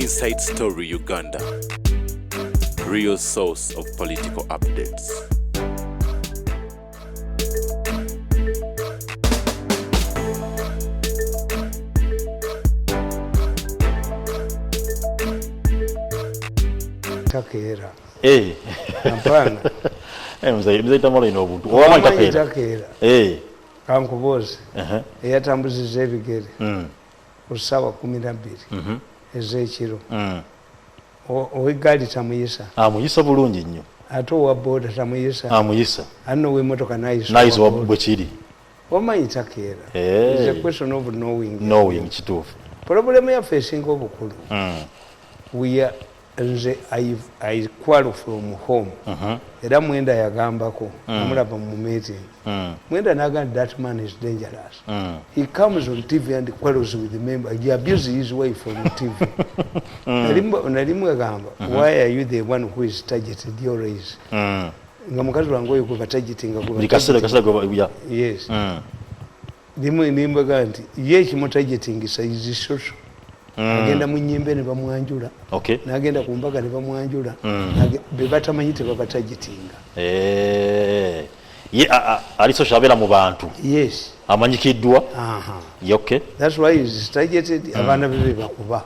Inside Story Uganda, real source of political updates. Takera. Hapana. Mzee Tamale ino obuntu. Owa takera. Kankuboze. Eyatambuziza ebigere. Kusawa 12. Ezekiro. Owegali tamuyisa. Amuyisa bulungi nnyo. Ate owa boda tamuyisa. Amuyisa. Ano wemotoka nayisa. Nayisa bwe kiri. Omanyi takera. It's a question of knowing. Knowing kituufu. Problem ya facing obukulu. We are I quarrel from home. Era mwenda yagambako namulaba mu meeting. Mwenda nagamba that man is dangerous. He comes on TV and quarrels with the member. He abuses his wife on TV. Nalimu agamba, why are you the one who is targeted your race? Ngamukazi wangu yuko targeting ngako. Nikasela yes. Nimba ganti ye kimo targeting is social. Agenda munyimbe ne bamwanjula. Okay. Nagenda kumbaga ne bamwanjula. Bebatamanyite babatagitinga. Ye ali social abera mu bantu. Yes. Amanyikiddwa. Okay. That's why he's targeted abana bebe bakuba.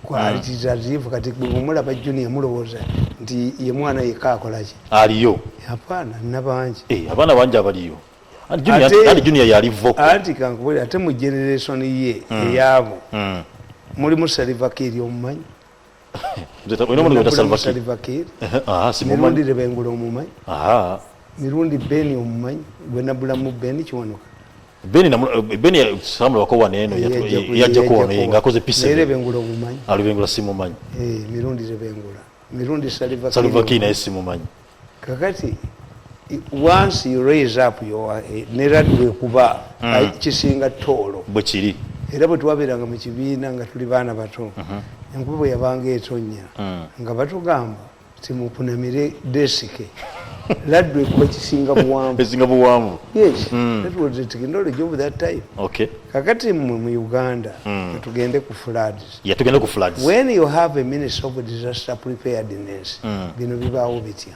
Kwa alitizazivu kati kumula ba junior mulowoza nti ye mwana yekakolaje. Aliyo. Hapana nabanje. Abana banje abaliyo. Junior yali voko. Anti kankubuli ate mu generation ye yabo. Muri Salva Kiir omumanyi. Uno muri Salva Kiir. Simumanyi. Mirundi rebengula omumanyi. Mirundi Beni omumanyi. Bwenabula mu Beni kiwonoka. Beni samula wako waneno yaje kuone ngakoze pise. Rebengula omumanyi. Alibengula simumanyi. Mirundi rebengula. Mirundi Salva Kiir na simumanyi. Kakati once you raise up your neradwe kuba kisinga tolo bwe kiri era bwe twabiranga mu kibiina nga tuli baana bato enkubo yabanga etonya nga batugamba timupunamire desike ladwe kuba kisinga buwanvu yes that was the technology of that time. Okay. Kakati mu Uganda tugende ku floods. Tugende ku floods. When you have a minister of disaster preparedness bino bibaawo bitya.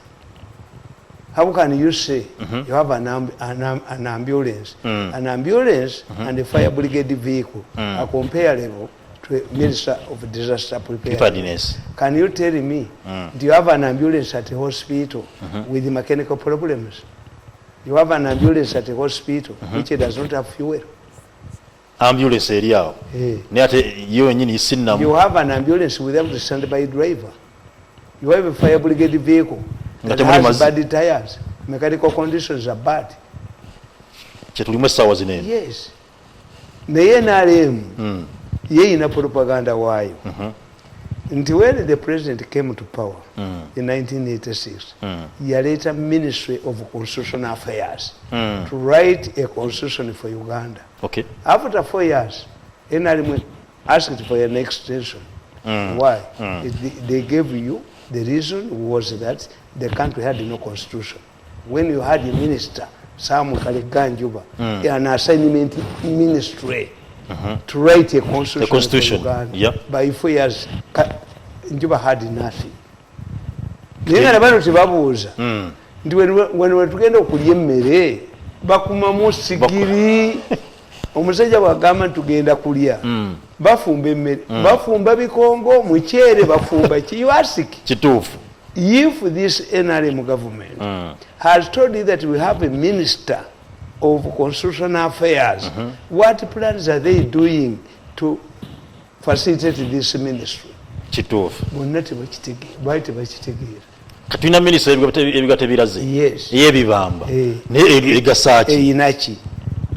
How can you say you have an ambulance? An ambulance and a fire brigade vehicle are comparable to a minister of disaster preparedness. Can you tell me, do you have an ambulance at a hospital with mechanical problems? You have an ambulance at a hospital which does not have fuel. Ambulance area. You have an ambulance without a standby driver. You have a fire brigade vehicle that has bad tires. Mechanical conditions are bad. Yes. Naye NRM ye ina propaganda wayo. Until when the president came to power in 1986, he later Ministry of Constitutional Affairs to write a constitution for Uganda. Okay. After 4 years, NRM asked for an extension. Why? They gave you the reason was that the country had no constitution. When you had a minister, Sam Kaleganjuba, an assignment ministry to write a constitution. By 4 years, Njuba had nothing. When we tugenda okulya emmere bakumamu sigiri omusajja bwagamba tugenda kulya bafumba emmere bafumba bikongo mukyere bafumba kiyasiki kituufu. If this NRM government has told you that we have a minister of constitutional affairs, what plans are they doing to facilitate this ministry? Kituufu. Bonna tebakitegeera. Katuna minister ebigate biraze. Yes. Yebibamba. Ne egasaaki. Inaki.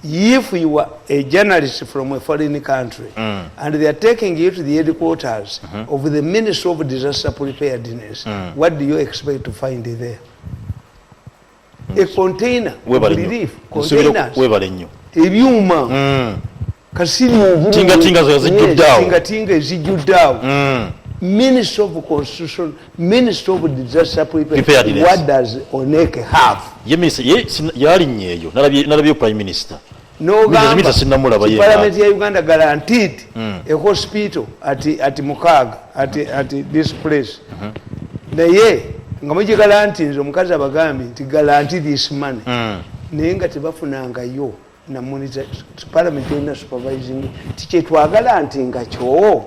If you are a journalist from a foreign country and they are taking you to the headquarters of the Ministry of Disaster Preparedness, what do you expect to find there? A container of relief, containers, ebyuma, kasiri tinga ezijjuddeawo. Ministry of Constitution, Ministry of Disaster Preparedness. What does Oneke have? Yali nnyo nalabye Prime Minister. No gamba Parliament ya Uganda guaranteed a hospital at Mukaga at this place. Naye nga muje guarantee omukazi abagambi nti guarantee this money. Naye nga tebafunanga yo na monitor Parliament ena supervising tiche twagala nti nga kyo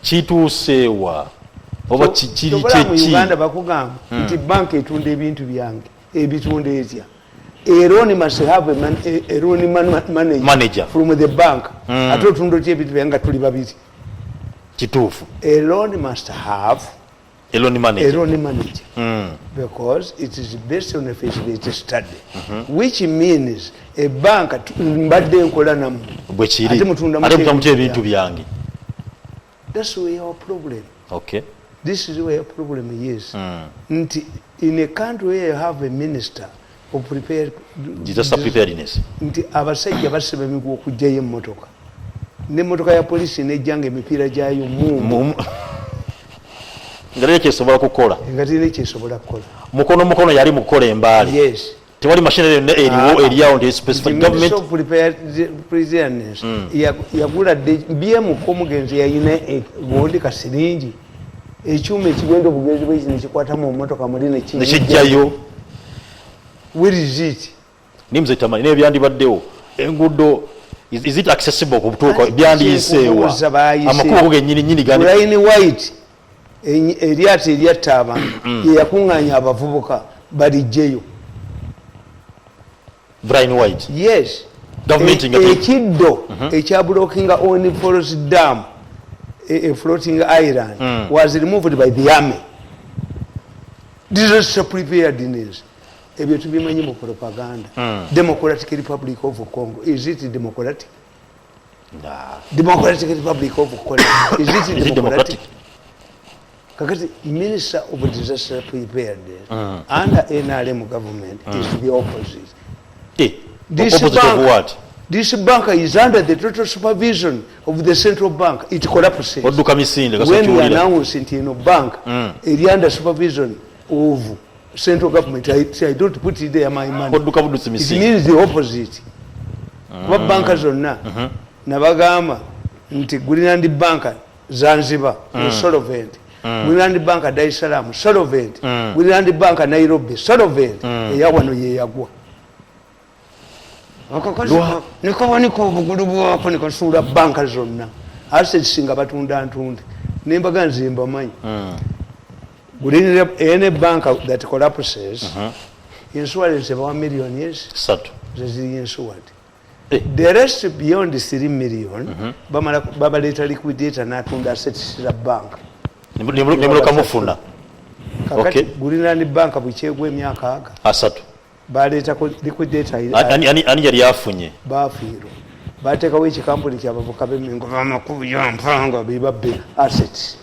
kituusewa oba kiri mu Uganda bakugamba nti bank etunda ebintu byange ebitunda etya. A loan must have a loan manager from the bank. Ate otundo kyebintu byanga tuli babiri. Kituufu. A loan must have a loan manager. Because it is based on a feasibility study. Which means a bank mbadde nkola namu. Ate mutunda ebintu byange. That's where your problem. Okay. This is where your problem is. In a country where you have a minister of disaster preparedness. Nti abasajja basebe migwo kujjayo emmotoka. N'emmotoka ya polisi n'ejjanga emipiira gyayo mu. Ngale kyesobola kukola. Ngati ne kyesobola kukola. Mukono yali mukola embaali. Yes. Tewali machinery eriwo eriyawo ndi specific government. So preparedness. Yagula BM ko mugenzi yayina gondi kasiringi. Ekyuma ekigenda obugenzi bwe kino kikwata mu mmotoka muli ne kijjayo. Where is it? Nimze Tamale ne byandibaddewo. Engudo is it accessible kubutuuka byandiyiseewa. Amakubo gennyini gani. Rain white. Eriate eryataba yakunganya abavubuka balijjeyo. Brian White. Yes. Government ekiddo ekya blocking on forest dam a floating island was removed by the army. Disaster preparedness. Ebyo tubimanyi mu propaganda. Democratic Republic of Congo. Is it democratic? Nah. Democratic Republic of Congo. Is it democratic? Kakati Minister of Disaster Preparedness under NRM government is the opposite. This bank is under the total supervision of the central bank. It collapses. When we announce it in a bank, it is under supervision of central government. I don't put it there my money. It means the opposite. What bankers are now? Nabagama, Greenland Bank, Zanzibar, solvent. Greenland Bank, Dar es Salaam, solvent. Greenland Bank, Nairobi, solvent. Yawano yagwa. Niko obugulu bwako nikasuula banka zonna assets nga batunda ntunde nembaga nzimba manyi gulinira ene bank that collapses insurance about $1 million satu zezi insured the rest beyond 3 million babaleta liquidator natunda assets za bank nimuloka mufuna okay gulinira ni bank bukyegwe emyaka aga asatu baleta liquidator ani yali afunye bafiiro batekawo ekikampuni kyabavuka b'emingo b'amakubu yampanga bebabbe assets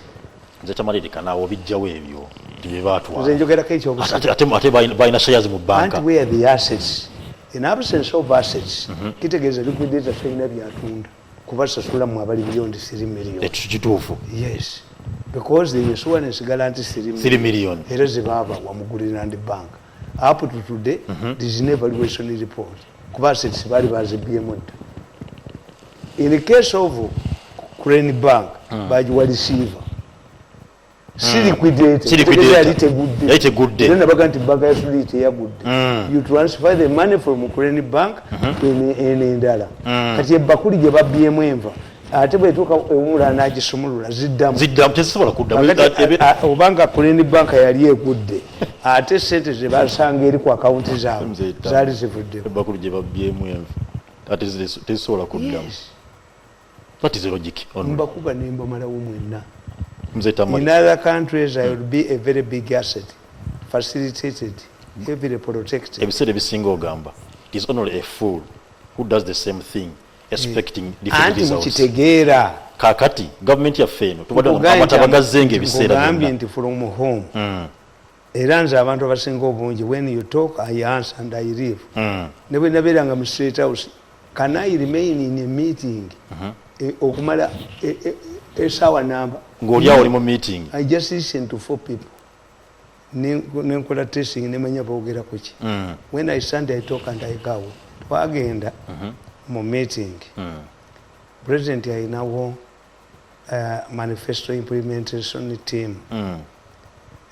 nze tamalirika naawo bijjawo ebyo bye baatwala nze njogerako ekyobusa ate balina shares mu banka where the assets in absence of assets kitegeeza liquidator talina byatunda kubasasula mu abali beyond 3 million ekituufu yes because the insurance guarantees 3 million era zibaaba wamugulira ndi bank up to today there is an evaluation report kuba assets bali bazibyemu in the case of Crane Bank bajiwa receiver si liquidator yali tegudde nena baga nti banka yasuli yagudde you transfer the money from Crane Bank to endala kati ebakuli gye babyemu enva ate bwetuuka ewumula n'agisumulula ziddamu tezisobola kuddamu obanga Crane Bank yali egudde ate sente ze basanga eri ku akawunti zaabwe zaali zivudde ebakuli gye babyemu enva ate tezisobola kuddamu that is logic mbakuba nembamalawo mwenna Tamale. In other countries I would be a very big asset facilitated heavily protected ebiseera ebisinga ogamba it is only a fool who does the same thing expecting different results mukitegeera kakati government yaffe eno tubadde amatabagazzenga ebiseera byonna nti from home era nze abantu abasinga obungi when you talk I answer and I leave ne bwe nabeeranga mu State House can I remain in a meeting okumala esaawa namba ng'oliawo oli mu meeting I just listen to 4 people nenkola testing nemanya boogera ku ki when I stand I talk and I go twagenda mu meeting president ayinawo manifesto implementation team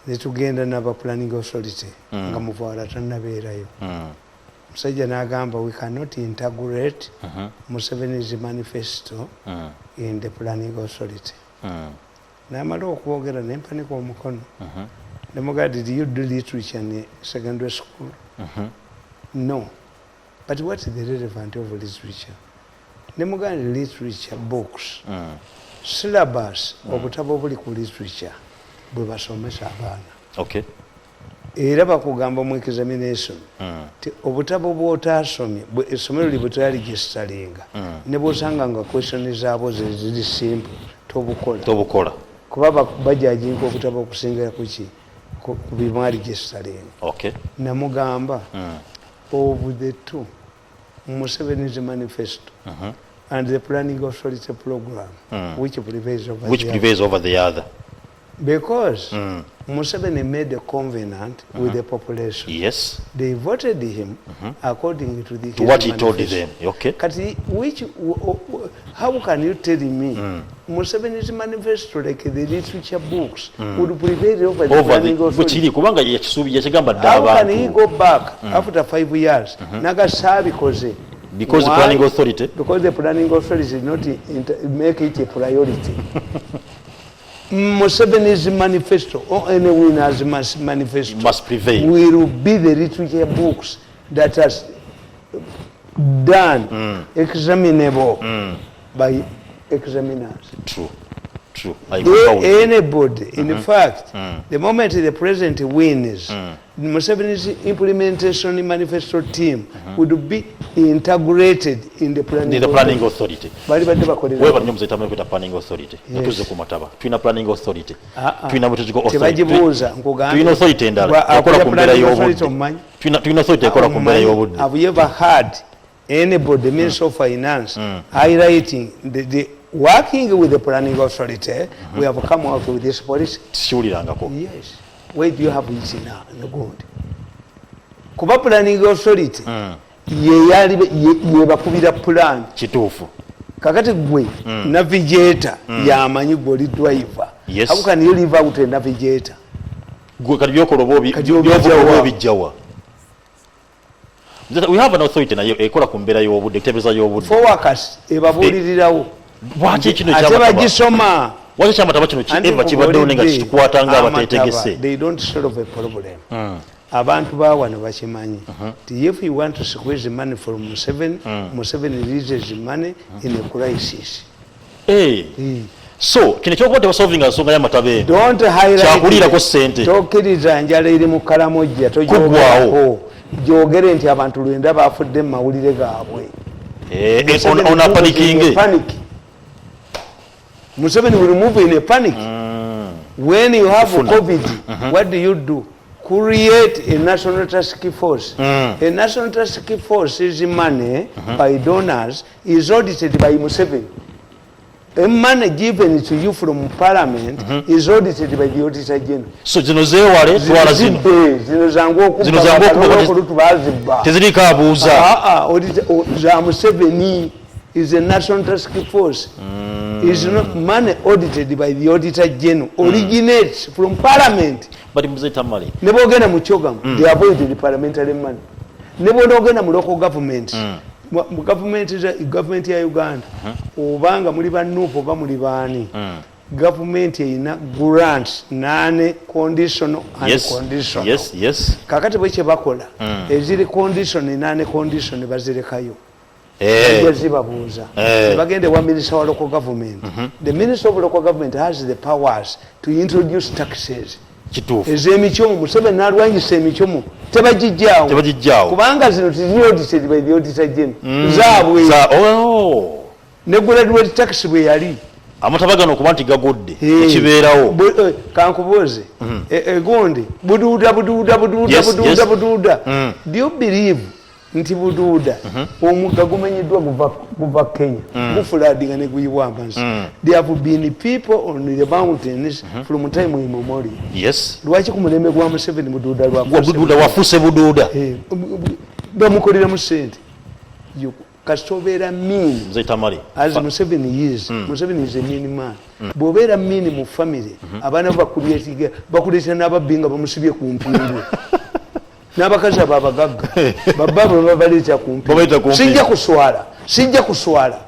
netugenda n'aba planning authority nga muvaala tannabeerayo musajja n'agamba we cannot integrate Museveni's manifesto in the planning authority n'amala okwogera nempanika omukono nemugaa did you do literature in secondary school no but what is the relevant of literature nemugaa literature books syllabus obutabo obuli ku literature bwe basomesa abaana era bakugamba mu examination ti obutabo bw'otaasomye essomero lye bwe taliregistaringa ne bw'osanga nga question zaabo ziri simple tobukola kuba bajajinka obutabo okusingira kuki ku bimwaliregistaringa namugamba of the two Museveni's manifesto and the planning authority program which prevails over the other because Museveni made a covenant with the population. Yes. They voted him according to what he told them. How can you tell me Museveni's manifesto, like the literature books, would prevail over the planning authority? How can he go back after 5 years? Because the planning authority? Because the planning authority did not make it a priority. Museveni's manifesto or any winner's manifesto must prevail. Will be the literature books that are done examinable by examiners. True. Anybody, in fact, the moment the president wins, Museveni's implementation manifesto team would be integrated in the planning authority. Bali badde bakolera planning authority. Natuze ku mataba. Tuyina planning authority. Tuyina political authority. Tebajibuuza nkugamba. Tuyina authority endala. Akola ku mbeera y'obudde. Tuyina authority akola ku mbeera y'obudde. Have you ever heard anybody, Minister of Finance, highlighting the working with the planning authority, we have come out with this policy? Yes. Where do you have it now? No good. Kuba planning authority, ye bakubira plan. Kituufu. Kakati gwe, navigator, yamanyi goli driver. Yes. How can you live out a navigator? Gwe kati byokolo bobi jawa. We have an authority nayo ekola ku mbeera y'obudde, ekiteebeeza y'obudde. Focus ebabuulirirawo. Lwaki kino ate bagisoma. Waki kyamataba kino eva kibaddewo nenga kikikwata nga abateetegese. They don't solve a problem. Abantu bawano bakimanyi. If you want to squeeze money from Museveni, Museveni raises money in a crisis. So kino kyokuba tebasolvinga nsonga y'amataba eno. Don't highlight. Kyakulirako ssente. Tokkiriza njala eri mu kalamojja tojogerawo. Jogere nti abantu lwenda bafudde mu mawulire gaabwe. On panicking. Panic. Museveni will move in a panic. When you have COVID, what do? Create a national task force. A national task force is money by donors, is audited by Museveni. A money given to you from Parliament is audited by the Auditor General. So zinozewale twala zino. Tezirika abuuza. Auditor Museveni is a national task force. Is not money audited by the Auditor General. Originates from Parliament. But Mzee Tamale. Nebo ogenda mu kyogamu. They avoid the parliamentary money. Nebo ogenda mu local government. Government ya Uganda obanga muli banupo ba muli baani government erina grants 8 conditional and conditional. Yes. Kakati bwe bakola eziri condition 8 condition bazirekayo yazibabuuza bagende wa minister wa local government. The minister of local government has the powers to introduce taxes. Ez'emichomo Museveni n'alwanyisa emichomo tebagijjaawo kubanga zino tiziri audited by the Auditor General zaabwe ne graduate tax bwe yali amataba gano okuba nti gagodde ekibeerawo kankubuuze egonde buduuda do you believe nti buduuda omugga gumenyeddwa guva Kenya gufuladinga ne guyibwa amazzi? There have been people on the mountains from time immemorial. Yes. Lwaki ku mulembe gwa Museveni buduuda wafuuse buduuda bamukolera mu ssente kasitobera mean Mzee Tamale as Museveni is Museveni is a mean man bobera mean mu family abana bakuletiga n'ababinga bamusibye ku mpindu n'abakazi ababagagga bababo babaleta ku mpindu sijja kuswala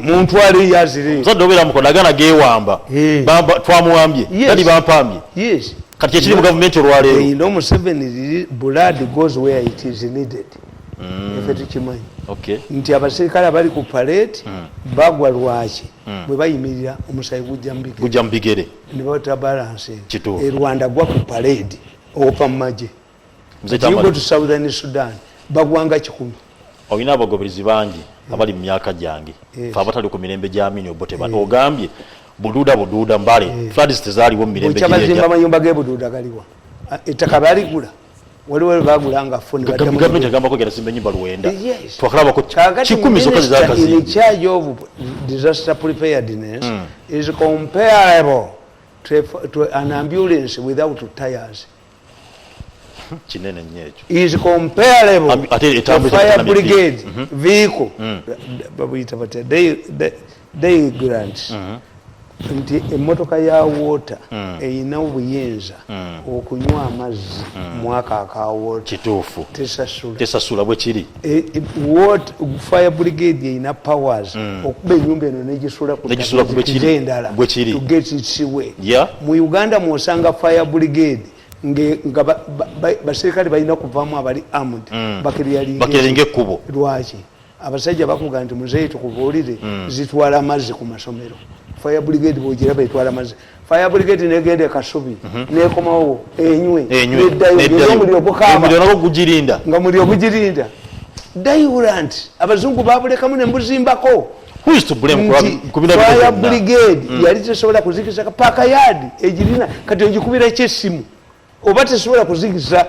muntu ali yazire mzadde obera mukodagana gewamba bamba twamuwambye kali bampambye yes kati ekiri mu government olwaleero no Museveni blood goes where it is needed efe tukimanyi nti abasirikale abali ku parade bagwa lwaki bwe bayimirira omusayi gujja mu bigere ne baweta balance Rwanda gwa ku parade opa mu magye you to Southern Sudan bagwanga 10 olina abagoberezi bangi abali mu myaka gyange fe abatali ku mirembe gy'amini obote ogambye buduuda mbale floods tezaaliwo mu mirembe gy'abazimba amayumba g'ebuduuda galiwa ettaka baligula waliwo bagulanga foni gavumenti agambako gerasimba ennyumba 9 twakalabako 10 zokka zezakazimbi. In charge of disaster preparedness is comparable to an ambulance without tires. Kinene nnyo ekyo. Is comparable to fire brigade vehicle babuyita bate they grants nti emmotoka ya water eyina obuyinza okunywa amazzi mwaka akawo kituufu tesasula bwe kiri what fire brigade eyina powers okuba ennyumba eno negisula ku endala to get its way mu Uganda mwosanga fire brigade nga basirikale balina kuvaamu abali armed bakiryalinga ekkubo lwaki abasajja bakuga nti muzeeyi tukubuulire zitwala amazzi ku masomero fire brigade bwogiraba etwala amazzi fire brigade negenda Kasubi nekomawo enywe neddayo omuliro gukaaba nga muliro gugirinda diurant abazungu babulekamu nembuzimbako fire brigade yali tesobola kuzikiza paaka yadi egirina kati ogikubira ekyessimu oba tesobola kuzikiza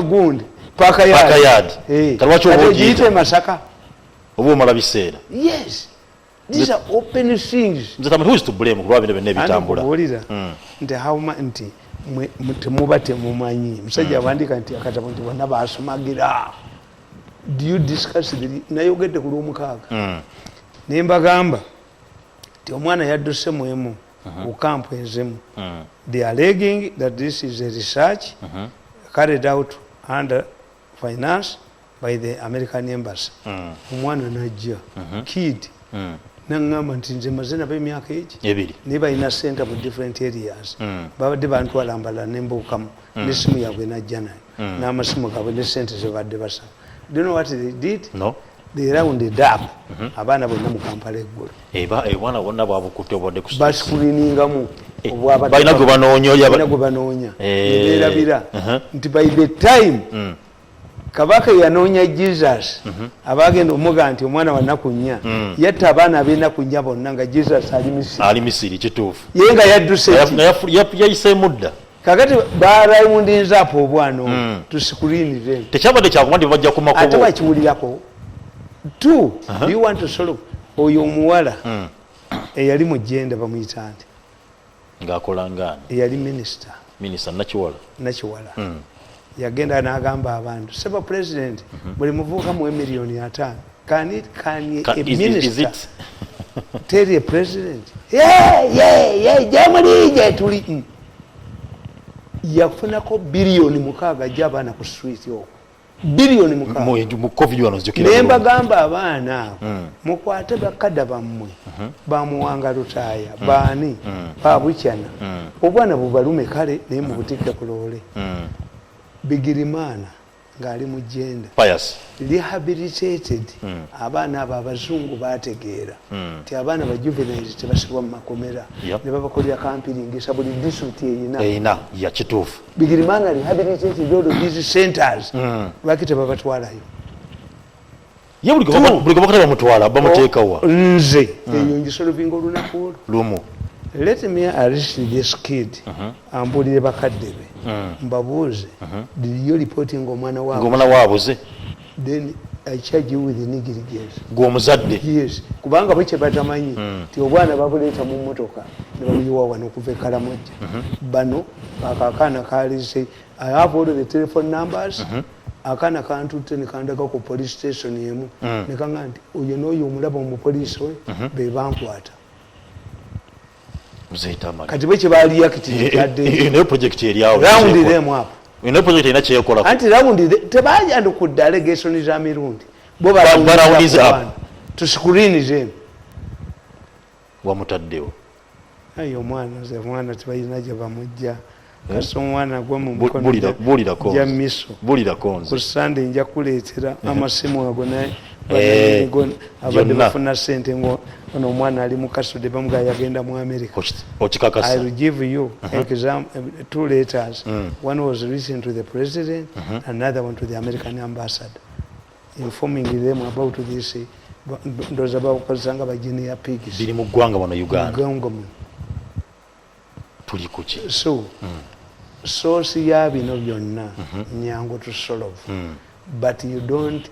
gundi paaka yadi ogiyite Masaka oba omala biseera. Yes. These are open things. Who is to blame? Nti hauma nti muba temumanyi musajja awandika nti akatabo nti bonna baasumagira. Do you discuss nayogedde ku lw'omukaaga ne mbagamba nti omwana yadduse muemu ku kampu ezemu. They are alleging that this is a research carried out under finance by the American embassy. Omwana najja kid nangamba nti nze maze nabo emyaka egi naye balina sente mu different areas babadde bantwala mbala nembuukamu n'essimu yaabwe najja nayo n'amasimu gaabwe ne sente zebadde basaba. Do you know what they did? No. They rounded up abaana bonna mu Kampala eggulu obwana bonna bwabukutte obwadde bascreeningamu balina gwe banoonya nebeerabira nti by the time Kabaka yanoonya Jesus abagenda omuga nti omwana wa nnaku nnya yatta abaana ab'ennaku nnya bonna nga Jesus ali Misiri kituufu ye nga yadduse yayiseemu dda kakati barawundinza apo obwana tusikuriinire tekyabadde kyakuba bajja ku makubo ate bakiwulirako do you want to solve oyo omuwala eyali mu jenda bamuyita nti ng'akola ngaani eyali minisita Nakiwala yagenda n'agamba abantu seba president buli muvubuka mu miliyoni 5 can a minister tell a president jamulije tuli yafunako biliyoni 6 gy'abaana ku street okwo biliyoni 6 mu covid wano zikira nemba gamba abaana mukwate bakadda bammwe bamuwanga lutaaya baani babukyana obwana bubalume kale naye mu butikka kulole Bigirimana ngali mu jenda rehabilitated abaana abo abazungu bategeera ti abaana ba juveniles tebasibwa mu makomera ne babakolera camping buli district eyina ya kituufu. Bigirimana rehabilitated all of these centers lwaki tebabatwalayo ye buli gobakata bamutwala bamuteekawa nze eyo ngisolovinga olunaku lumu. Let me arrest this kid ambulire bakadde be mbabuuze did you reporting omwana waabuze then I charge you with negligence gw'omuzadde. Yes kubanga bwe batamanyi ti obwana babuleeta mu mmotoka ne bamuyiwa wano okuva e Karamojja bano akakaana kaalise I have all the telephone numbers akana kantutte ne kandaga ku police station yemu ne kanga nti oyo n'oyo omulaba mu police we be bankwata kati bwe kibaali yakiti kyadde ne project eriawo round them up ne project ina kyekola anti round tebaja ndo ku delegation za Mirundi bo barawuniza up to screen them wamutaddewo ayo mwana tibayina gye bamujja kaso mwana gwe mu bulira konzo jamiso bulira konzo ku Sunday nja kuleetera amasimu ago naye abadde bafuna sente ngo ono omwana ali mu kasode bamuga yagenda mu America okikakasa I will give you exam 2 letters one was written to the president another one to the American ambassador informing them about this ndoza bakozanga bajini ya pigs biri mu gwanga wano Uganda tuli kuki so siya bino byonna nyango to solve but you don't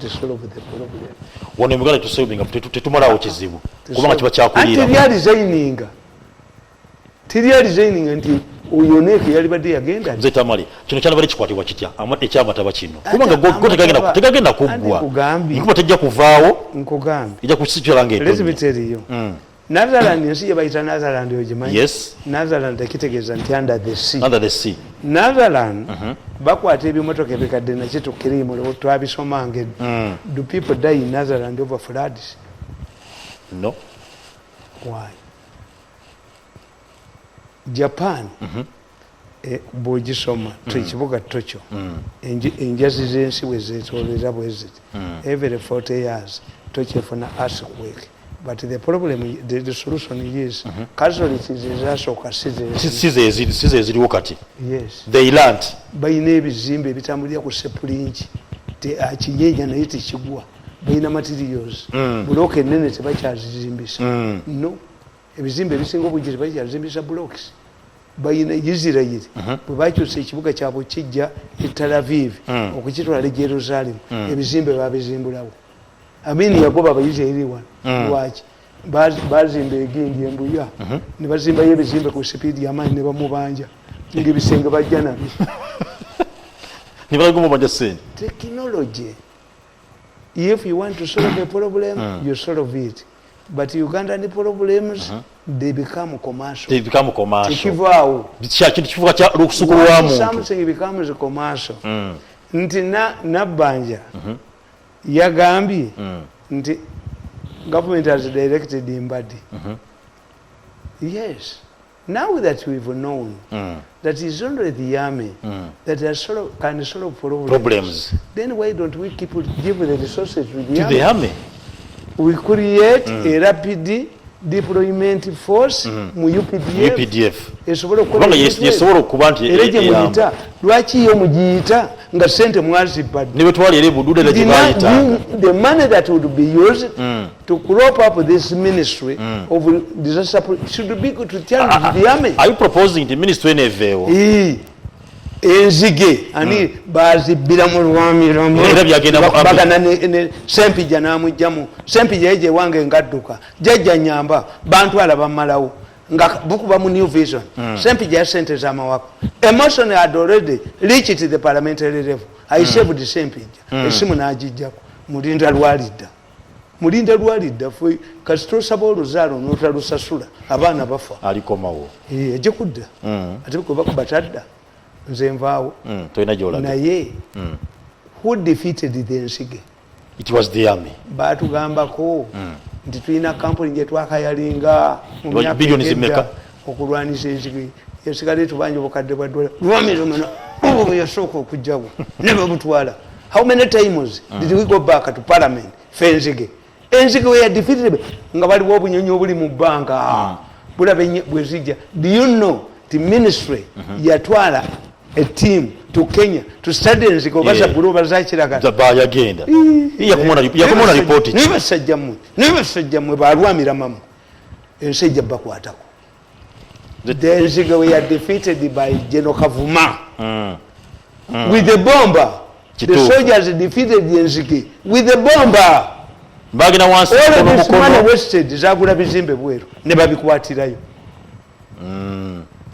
solve the problem wano mugala to solving tetumalawo kizibu kubanga kiba kyakulira tiri designing nti uyoneke yali badde yagenda nze Tamale kino kyana bali kikwatibwa kitya amate kyamata kino kubanga go tegagenda kuggwa nkuba tejja kuvaawo nkugambi ija kusitula ng'etonnya Elizabeth yo Netherlands nsi ye bayita Netherlands yo gimanyi yes Netherlands ekitegeeza nti under the sea Netherlands bakwata ebimotoka ebikadde nakyo tukirimu twabisomange do people die in Netherlands over floods no why Japan bw'ogisoma ekibuga Tokyo enjazi z'ensi bwe zeetoolera bwe ziti every 40 years Tokyo efuna earthquake but the problem the solution is casualties ezasooka size eziriwo kati yes they learned bayina ebizimbe ebitambulira ku sepulingi kinyeenya naye tekigwa bayina materials bulooka ennene tebakyazizimbisa no ebizimbe ebisinga obujje tebakyazimbisa blocks bayina Israel bwe bakyusa ekibuga kyabwe kijja e Tel Aviv okukitwala e Jerusalem ebizimbe babizimbulawo Amini yagoba abayisraeli wano lwaki bazimba egindi embuya ne bazimba ebizimbe ku sipiidi y'amaanyi ne bamubanja ng'ebisenge bajja nabyo ne balagumubanja sente technology if you want to solve a problem you solve it but Ugandan problems they become commercial tekivaawo kintu kifuuka kya lukusuku lwa muntu something becomes commercial nti nabbanja yagambye nti government has directed Mbadi yes now that we've known that is only the army that can solve problems then why don't we give the resources to the army we create a rapid deployment force mu UPDF esobola okuba nti muyita lwaki yo mugiyita nga sente mwazibadde ne betwali ere budude le jibayita the money that would be used to crop up this ministry of disaster should be to turn to the army. Are you proposing the ministry nevewo enzige ani bazibbira mu lwamiramu bagana ne Sempija namujjamu Sempija yeje wange ngadduka jajja nyamba bantu alaba malawo nga bukuba mu New Vision Sempija ya sente za mawako emotion had already reached the parliamentary level I saved the Sempija esimu najijjako mulinda lwalidda fwe kasito saba oluzaalo n'otalusasula abaana bafa alikomawo ejje kudda ate ko bakubatadda nze nvaawo naye who defeated the ensige it was the army baatugambako nti tulina kampuni gye twakayalinga mu myaka okulwanisa ensige yasigale tubanja obukadde bwa dola lwamiromana yasooka okujjawo ne babutwala how many times did we go back to parliament fenzige enzige we defeated nga baliwo obunyonyi obuli mu bbanga bulabe bwezijja do you know the ministry yatwala a team to Kenya to study enzige obaza buloba zakiraga zabaya genda yakumona report nibasajjamwe balwamira mamu ensejja bakwatako the enzige we defeated by General Kavuma with the bomber. The soldiers defeated the enzige with the bomber. Bagina wansi all of this money wasted zagula bizimbe bweru ne babikwatirayo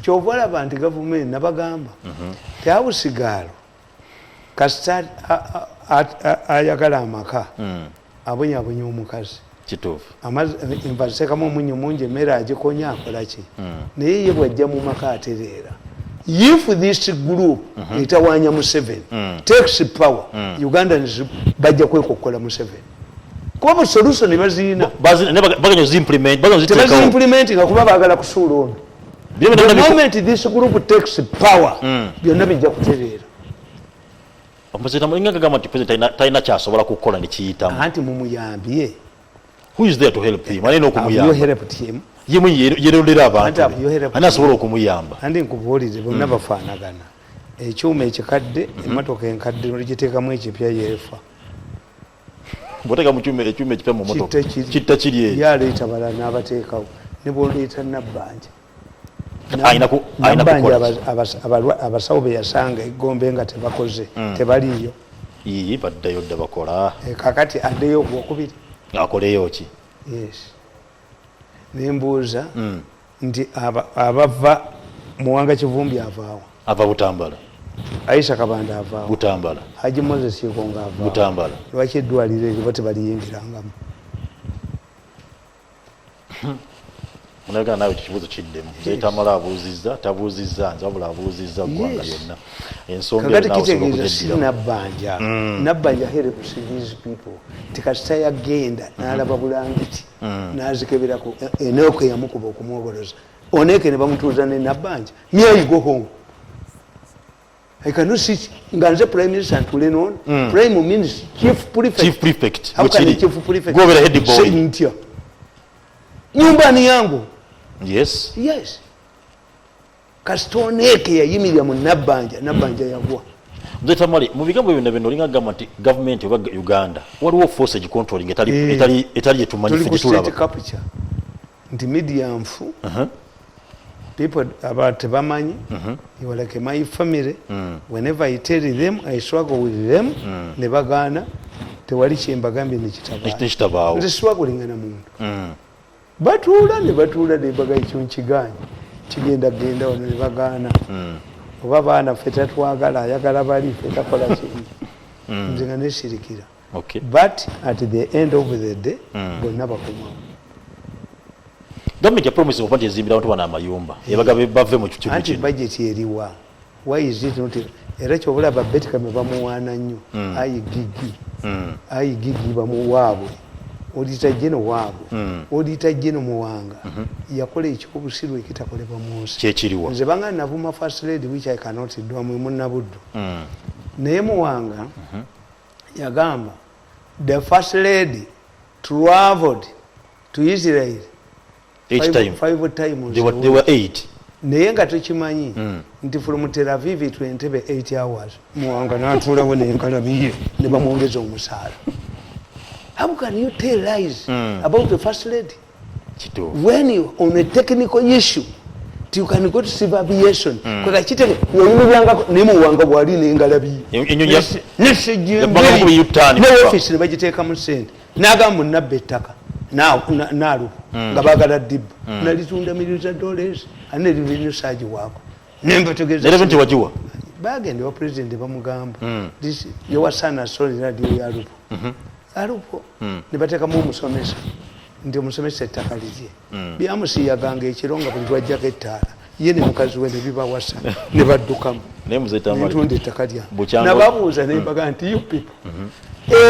kyovala bantu government nabagamba teawusigalo kasita ayagala amaka abonyabonya omukazi kituufu enva ziteekamu omunnyo mungi emmere agikonya akola ki naye ye bwajja mu maka atereera if this group etawaanya Museveni takes power Ugandans bajja kwekokkola Museveni kuba bu solution bazirina tebaziimplement nga kuba baagala kusuula ono the moment this group takes power byonna bijja kutereera omusita mulinga kagamba nti president talina kyasobola kukola nekiyitamu anti mumuyambye who is there to help him alina okumuyamba yemu yerondera abantu ani asobola okumuyamba andi nkubuulire bonna bafaanagana ekyuma ekikadde emotoka enkadde nogiteekamu ekipya yeefa bwoteka mukyuma ekyuma ekipya mu motoka kitta kiri eyo yaleeta balala n'abateekawo ne bwoleeta nabbanja abasawo be yasanga egombe nga tebakoze tebaliyo iyi baddayo dda bakola kakati addeyo ogwokubiri akoleyo ki yes nembuuza nti abava muwanga kivumbi avaawo ava Butambala Aisha Kabanda avaawo Butambala Haji Moses Yegonga avaawo Butambala lwaki eddwaliro eryo tebaliyingirangamu munagana nawe kibuzo kiddemu Tamale abuuzizza tabuuzizza nze wabula abuuzizza ggwanga yonna ensonga kakati kitegeeza si nabbanja nabbanja helps these people tikasita yagenda n'alaba bulangiti n'azikeberako Enooko yamukuba okumwogoloza Oneeke ne bamutuuza ne nabbanja may go home I cannot sit nga nze prime minister ntule nono prime means chief prefect how can chief prefect go over the head boy ntya nyumbani yangu yes kasita Oneeke yayimirira mu nabbanja yagwa mzee Tamale mu bigambo byonna bino olinga gamba nti government oba Uganda waliwo force controlling etali etumanyi ffe tulaba nti media nfu people about tebamanyi you are like my family whenever I tell them I struggle with them ne bagaana tewali kyembagambye nekitabaawo nze struggling na muntu batuula ne baga ekyo nkiganya kigenda genda ono ne bagaana oba baana ffe tatwagala ayagala bali ffe takola kibi nze nga nesirikira but at the end of the day bonna bakomawo gavumenti yapromisa okuba nti ezimbira abantu bana amayumba ebaga bave mu kikibu anti budget eriwa why is it not era kyobulaba betikame bamuwaana nnyo ayigigi bamuwaabwe odita jeno waabwe odita jeno muwanga yakola ekyobusiru ekitakolebwa mu nsi kyekiriwa nze banga navuma first lady which I cannot do mu munnabuddu naye muwanga yagamba the first lady traveled to Israel five times they were 8 naye nga tukimanyi nti from Tel Aviv to Entebbe 8 hours muwanga n'atuulawo nenkalabiye ne bamwongeza omusaala. How can you tell lies about the first lady when you on a technical issue you can go to civil aviation kwa kitege yoyimbyanga ne muwanga bwali n'engalabiye ne office ne bagiteeka mu sente n'agamba nabbe ettaka naalu nga baagala dibba nalitunda $1,000,000 ane revenue charge waako nembategeza nti wajiwa bagende wa president bamugamba this yowasana sorry radio ya alupo ne bateekamu omusomesa nti omusomesa ettaka lirye byamusiyaganga ekironga buli lwajjako ettaala ye ne mukazi we ne bibawasa ne baddukamu netunda ettaka lyange nababuuza nembaga nti you people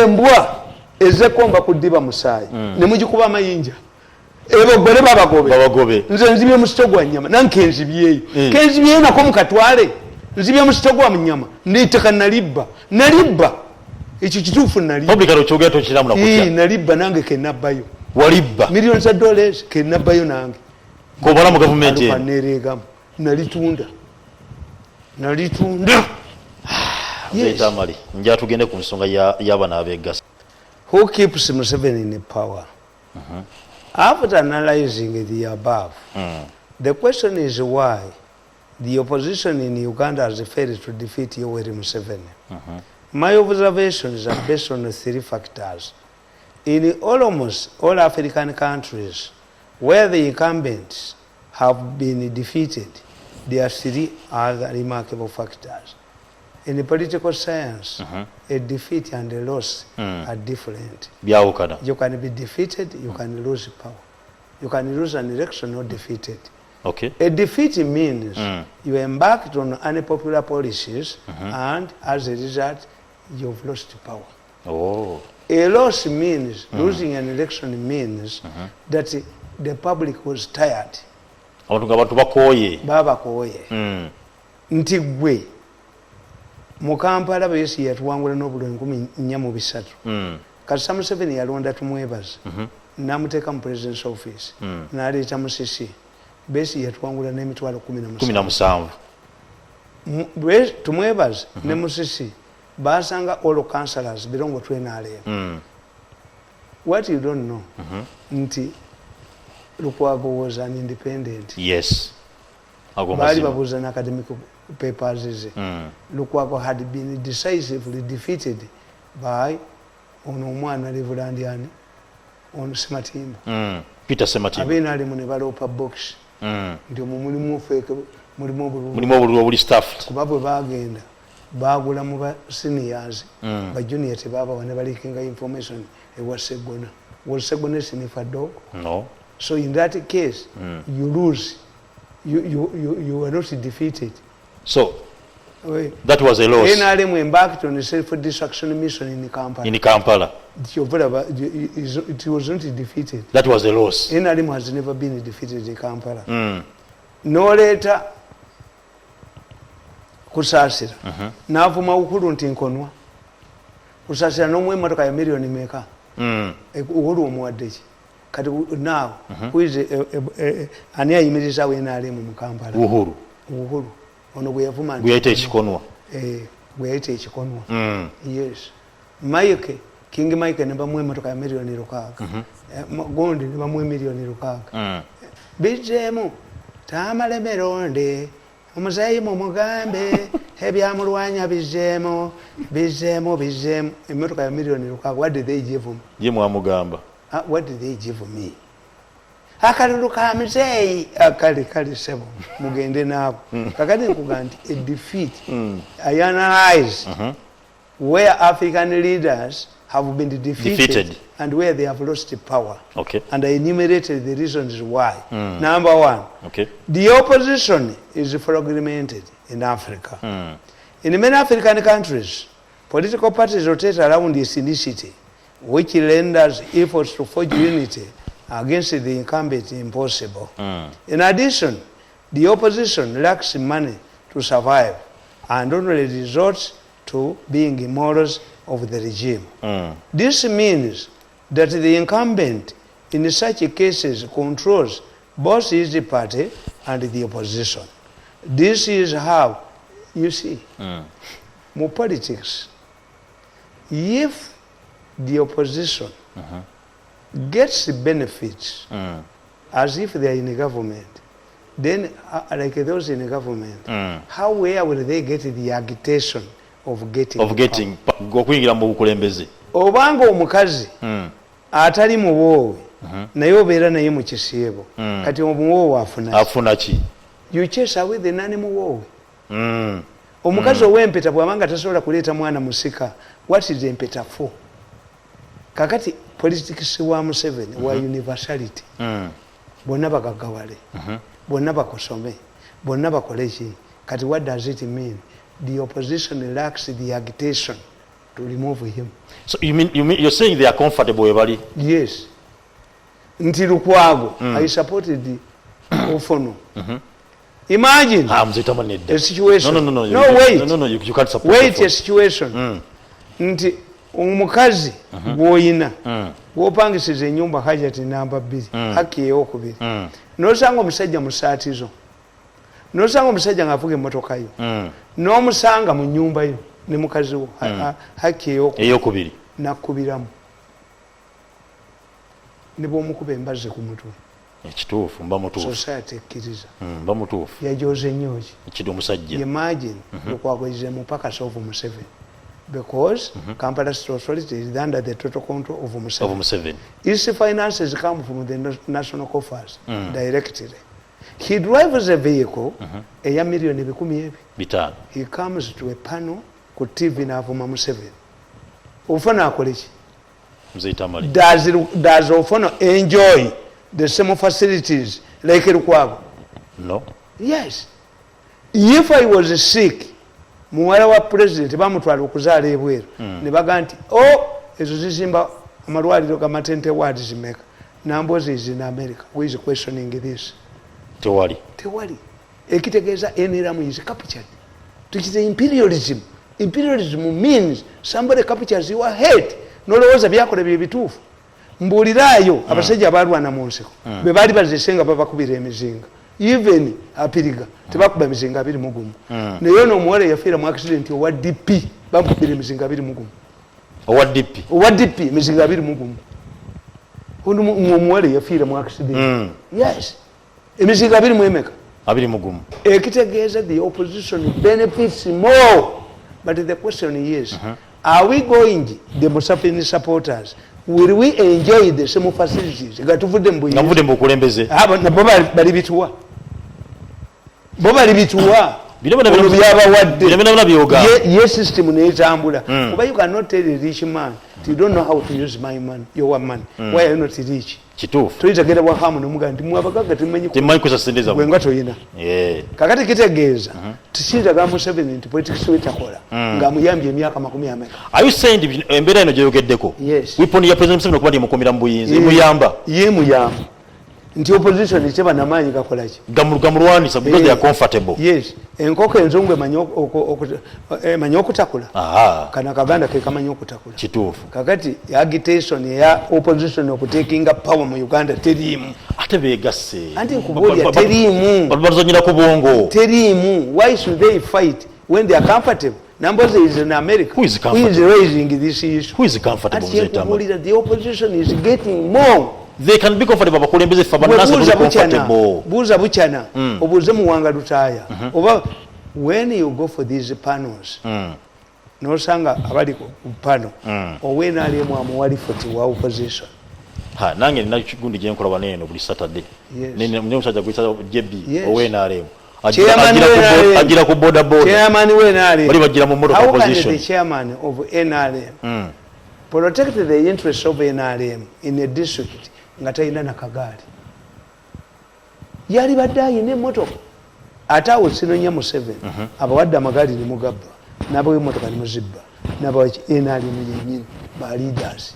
embwa ezekomba kuddiba musaayi ne mugikuba amayinja ebogole babagobe nze nzibye mu sitogwa nnyama nanke nzibyeyo kenzibyeyo nako mukatwale nzibye mu sitogwa mu nnyama n'ettaka nalibba ekyo kituufu nalibba nange kenabbayo walibba millions of dollars kenabbayo nange kobala mu gavumenti nereegamu nalitunda Tamale nja tugende ku nsonga y'abana abegasa. Who keeps Museveni in power? After analyzing the above, the question is why the opposition in Uganda has failed to defeat Yoweri Museveni. My observations are based on 3 factors. In almost all African countries where the incumbents have been defeated, there are 3 other remarkable factors. In political science, a defeat and a loss are different. Byawukana. You can be defeated, you can lose power. You can lose an election or defeated. Okay. A defeat means you embarked on unpopular policies and as a result, you've lost power. Oh. A loss means, losing an election means that the public was tired. Abantu bakoye. Baba koye. Nti gwe mu Kampala besi yatuwangula n'obululu 403. Kati Museveni yalonda tumwebaza. Namuteeka mu president's office. N'aleeta Musisi. Besi yatuwangula n'emitwalo 17. Tumwebaza ne Musisi basanga all councillors belongo to NRM. What you don't know, nti Lukwago was an independent. Yes. Bali babuza na academic papers izi. Lukwago had been decisively defeated by Omwana Reverend Yani on Sematimba. Peter Sematimba. Abena ali mu balopa box. Ndio mulimu fake mulimu obuli staff. Kubabwe bagenda bagula mu ba seniors ba junior tebaba wane balikinga information was Segona sinifa dog. No. So in that case, you lose. You are not defeated. So that was a loss. NRM embarked on a self-destruction mission in Kampala. In Kampala. It was not defeated. That was a loss. NRM has never been defeated in Kampala. No later, kusasira. Navuma ukuru nti nkonwa. Kusasira no mwemotoka ya milioni meka. Uhuru omwaddechi. Kati now, who is ani ayimiriza we NRM mu Kampala? Uhuru. Ono gwe yavuma. Gwe yayita ekikonwa. Gwe yayita ekikonwa. Yes. Mike, King Mike ne bamwe motoka ya milioni 6. Gondi ne bamwe milioni 6. Bijemu Tamale Mirundi. Omuzeyi mu Mugambe ebyamulwanya bijemu emotoka ya milioni 6. What did they give him? Ye mwamugamba. What did they give me? Akalulu ka muzeyi akali sebo mugende nabo. Kakati nkuganti a defeat. I analyze where African leaders have been defeated and where they have lost power. Okay. And I enumerated the reasons why. Number one, the opposition is fragmented in Africa. In many African countries, political parties rotate around ethnicity, which renders efforts to forge unity against the incumbent impossible. In addition, the opposition lacks money to survive and only resorts to being immortals of the regime. This means that the incumbent in such cases controls both his party and the opposition. This is how, you see, more politics, if the opposition gets benefits as if they are in a government, then like those in a government, where will they get the agitation of getting okuyingira mu bukulembeze? Obanga omukazi atali muwoowe naye obeera naye mu kisiebo kati omuwoowe afuna ki? You chase away the nani muwoowe. Omukazi ow'empeta bw'abanga tasobola kuleeta mwana musika, what is empeta for? Kakati politics wa Museveni wa universality, bonna bagaggawale, bonna bakosome, bonna bakole ki. Kati what does it mean? The opposition lacks the agitation to remove him. So you're saying they are comfortable ebali? Yes. Nti Lukwago, I supported the Ofono. Imagine a situation. No, you can't support. Wait a situation. Nti omukazi gwoyina gwopangisiza ennyumba hajati namba 2 haki eyokubiri nosanga omusajja mu saati zo, nosanga omusajja ng'avuga emmotoka yo, n'omusanga mu nnyumba yo ne mukazi wo haki eyokubiri nakkubiramu ne bw'omukuba embazze ku mutwe. Ekituufu mba mutuufu. Society ekkiriza. Mba mutuufu. Yajoze nnyo ki? Ekiri omusajja. Imagine Lukwago is mupakasi of Museveni. Because Kampala State Authority is under the total control of Museveni. His finances come from the national coffers directly. He drives a vehicle, a million. He comes to a panel ku TV n'avuma Museveni. Ofuno akole ki? Mzee Tamale. Does Ofuno enjoy the same facilities like Lukwago? No. Yes. If I was sick, muwala wa president bamutwala okuzaala ebweru ne baga nti ezo zizimba amalwaliro ga matente ward zimeka. Nambozi is in America. Who is questioning this? Tewali. Ekitegeeza NRM is captured. Tukite imperialism. Imperialism means somebody captures your head. Nolowooza byakole bye bituufu. Mbuuliraayo abasajja abalwana mu nsiko be baali bazisenga babakubira emizinga. Even apiriga tebakuba emizinga 21. Naye ono omuwala yafiira mu accident owa DP bamukubira emizinga 21. Owa DP emizinga 21. Ono omuwala yafiira mu accident. Yes. Emizinga 21. Ekitegeeza the opposition benefits more. But the question is, are we going, the Museveni supporters, will we enjoy the same facilities? Gatuvudde mbukulembeze. Bali bituwa. Bo bali bituwa. Yes, system neetambula. Kuba you cannot tell a rich man, you don't know how to use my money, your money. Why are you not rich? Kituufu. Tuyitagenda wa hamu nomuga nti mwabagaga temanyi kusasendeza gwenga toyina. Kakati kitegeeza tusinza ga Museveni nti politics wetakola nga muyambye emyaka 40. Are you saying embeera eno gyeyogeddeko? Yes. Weapon ya President Museveni okuba mukumira mu buyinza muyamba. Ye muyamba. Nti opposition cheba namanyi gakola ki? Gamulwanisa because they are comfortable. Yes. Enkoko enzungu emanyi okutakula. Kana kaganda ke kamanyi okutakula. Kituufu. Kakati agitation ya opposition okutakinga power mu Uganda teriimu. Ate beegasse. Anti nkubulya teriimu. Bazanyira ku bwongo. Teriimu. Why should they fight when they are comfortable? Numbers is in America. Who is comfortable? Who is raising this issue? Who is comfortable? The opposition is getting more. They can be comfortable bakulembeze fabanasa comfortable. Buza buchana. Obuze muwanga lutaya. Oba when you go for these panels. No sanga abali ku panel. Owena ali mu amwali foti wa opposition. Nange nina kigundi gye nkola banene buli Saturday. Nene musajja gwisa JB owena ali. Agira ku border. Chairman wena ali. Bali bagira mu modo opposition. How can the chairman of NRM protect the interests of NRM in a district nga tayina na kagari? Yali baddayi ne motoka atawo sinonya Museveni abawadde amagari ne mugabba nabawe motoka ne muzibba nabawe NRM yennyini ba leaders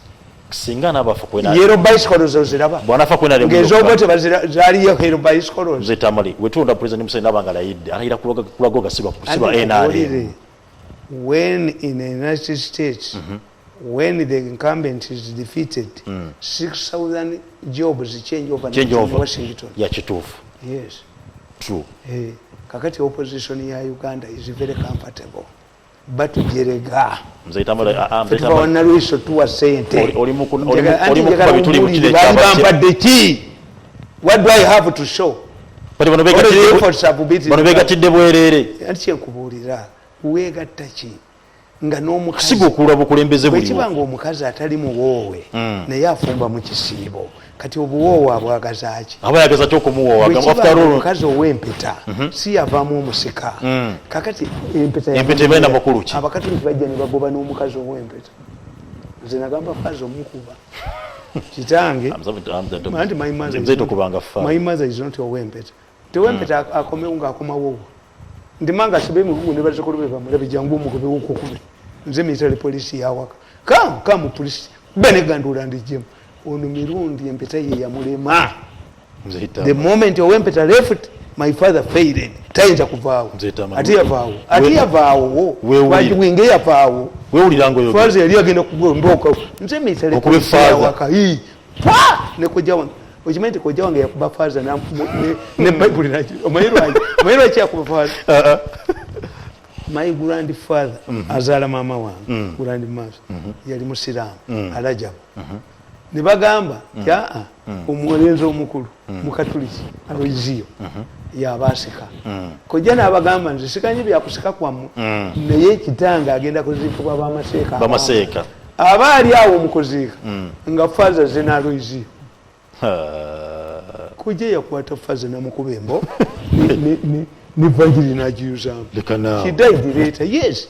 singa nabafa kwena yero bicycles ziraba bwana fa kwena ngezo bote bazali yero bicycles zetamali wetunda president Museveni nabanga layidde alayira kulagoga siba NRM. When in the United States when the incumbent is defeated 6,000 jobs change over in Washington. Yeah, kituufu. Yes. True. Kakati opposition ya Uganda is very comfortable. But jerega. Mzetamala Luiso tuwa sente. What do I have to show? But banobega tidde bwerere. Anti kubulira. Uwega tachi. Nga n'omukazi sigukula bukulembeze buli bwekibanga omukazi atali muwoowe naye afumba mu kisiibo kati obuwoowe abwagazaaki abayagaza ki okumuwoowa after all omukazi ow'empeta si yavaamu omusika kakati empeta ebeena makulu ki abakatuliki bajja ne bagoba n'omukazi ow'empeta nze nagamba faazi omukuba kitange anti my mother is not ow'empeta tew'empeta akomewo ng'akomawo ndimanga sibe mu ne bazikolo be bamulabe jangu omugobe w'okukube nze military police yawaka come police bene gandula ndijemu ono Mirundi empeta ye yamulema the moment owempeta left my father failed tayinza kuvaawo ati yavaawo wajiwinge yavaawo wewulirango yo faze yali agenda kugomboka nze military police yawaka ne kujja wange okimanyi kojja wange yakuba faza ne Bible nakyo omayiro akyakuba faza my grandfather azaala mama wange grandmother yali musiraamu alajabu ne bagamba omulenzi omukulu mukatuliki aloiziyo yabasika kojja n'abagamba nze sikanye byakusika kwammwe naye kitanga agenda kuziikibwa bamaseeka aba ali awo omukuziika nga faza ze n'aloiziyo kujja yakwata faza namukuba embo ne vangiri n'agiyuzamu. She died later. Yes.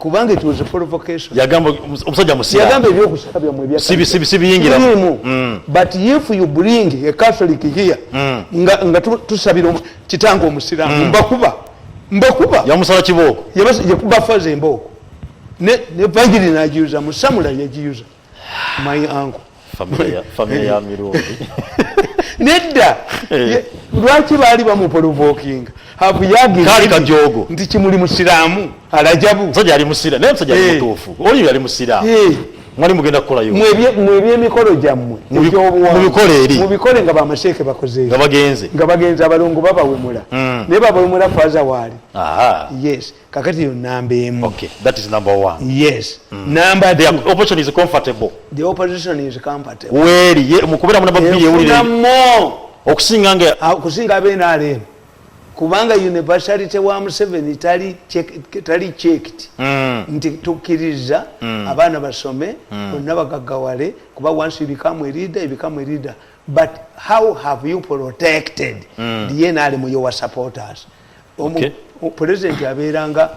kubanga it was a provocation. Yagamba omusajja musira. Yagamba ebyokusabya mu ebya. Sibiyingira. But if you bring a Catholic here, nga tusabira kitango omusiramu mbakuba. Yamusala kiboko. Yakuba faze emboko. Ne vangiri najiuza musamula yajiuza. My uncle. Familia ya Mirundi. Nedda. Lwaki bali bamuprovoking? Habu yagi kali kajogo. Nti kimuli musiramu alajabu. Musajja ali musira. Naye musajja ali mutuufu. Oli yali musira. Mwali mugenda kukola yo. Mwebye mikolo jammwe. Mubikole eri. Mubikole nga bamasheeke bakoze. Nga bagenze abalongo babawemula. Ne babawemula faza wali. Aha. Yes. Kakati yo namba emu. Okay, that is number 1. Yes. Number 2. The opposition is comfortable. The opposition is comfortable. Weri ye mukubira mu nababiri ewulire. Okusinga nge okusinga abenale. Kubanga universality wa Museveni tali checked. Nti tukiriza abana basome bonna bagagawale kuba once you become a leader. But how have you protected the NRM mu your supporters? Okay. President abeeranga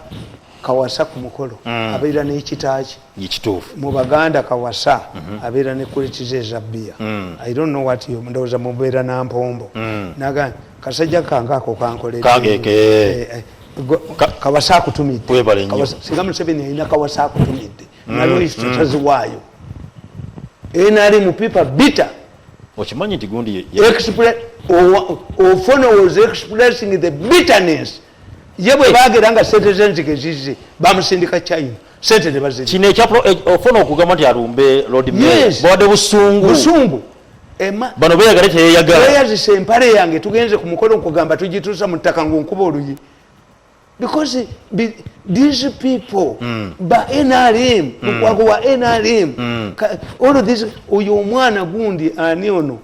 Kawasa ku mukolo abeera n'ekitaaki yikituufu mu Baganda Kawasa abeera ne kulitize zabbiya. I don't know what you ndowooza mubeera na mpombo naga kasajja kangaako kankolera kangeke Kawasa akutumidde webale nnyo singa Museveni alina Kawasa akutumidde nalwo isitaziwaayo NRM people bitter okimanyi nti gundi Ofono was expressing the bitterness. Yebwe bageranga sente zenzike zizi bamusindika China sente ne baziri kino ekyapro Ofono okugamba nti alumbe Lord Mayor bwade busungu bano beyagala teyeyagala yazise empale yange tugenze ku mukolo nkugamba tugituusa mu ttaka nkuba oluyi because these people ba NRM wa NRM all of this uyo omwana gundi ani ono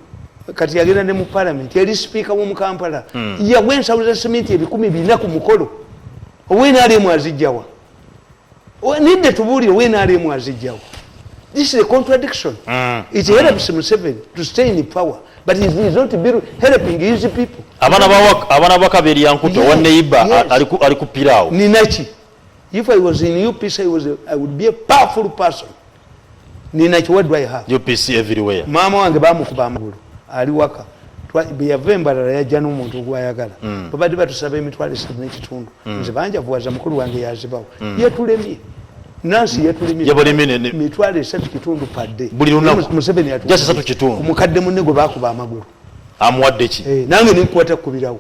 kati yagenda ne mu parliament yali speaker wo mu Kampala yagwensa cement ebikumi bina ku mukolo NRM azijjawa nidde tubulire NRM azijjawa. This is a contradiction. It helps Museveni to stay in power, but he is not helping his people. Abana bakaberi yankuto one neighbor ali kupirao ninachi. If I was in UPC I would be a powerful person. Ninachi, what do I have? UPC everywhere. Mama wange bamukuba amagulu ali waka byavembalala yajja n'omuntu gwayagala babadde batusaba emitwalo 3 n'ekitundu nze banjavuwaza mukulu wange yazibawo yetulemye nansi yetulemye mitwalo 3 kitundu padde buli lunaku Museveni just 3 kitundu omukadde munne gwe bakuba amagulu amuwadde ki nange ninkwata kubirawo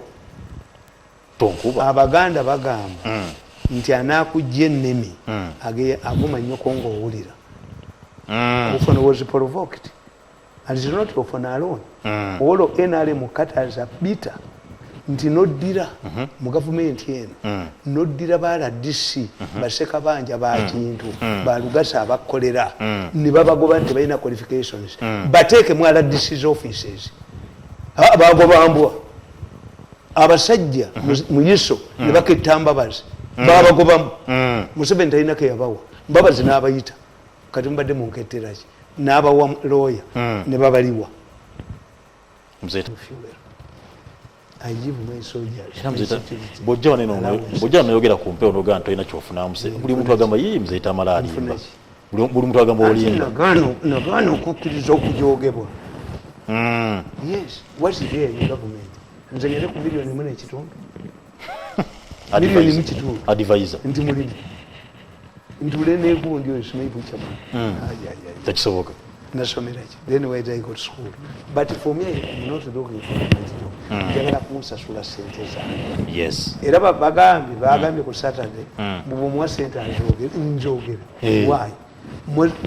tonkuba Abaganda bagamba nti anaakujja ennemi aguma nnyoko ng'owulira. Ofono was provoked. And it is not Ofono alone. All of NRM cutters are bitter. Nti noddira mu gavumenti eno noddira baala DC baseka banja ba kintu balugasa abakolera ne babagoba nti balina qualifications bateeke mu RDC's offices bagobambwa abasajja mu Yiso ne baketta mbabazi babagobamu Museveni talina ke yabawa mbabazi n'abayita kati mbadde mu nketteraki n'abawa lawyer ne babaliwa mzeta I give my soldiers. Bojja nayogera ku mpewo n'ogaa ntolina kyofunamu buli muntu agamba yii mzeta amala alimba buli muntu agamba olimba nagaana okukkiriza okujogebwa. Yes, what is there in government? Nze ngere ku bilioni mu n'ekitundu bilioni mu kitundu advisor nti mulimi ntule n'egundi oyo simanyi bukyama tekisoboka nasomera ki then where I go to school but for me I'm not looking for a job njagala kunsasula sente zange. Yes, era bagambye ku Saturday bubumuwa sente njogere why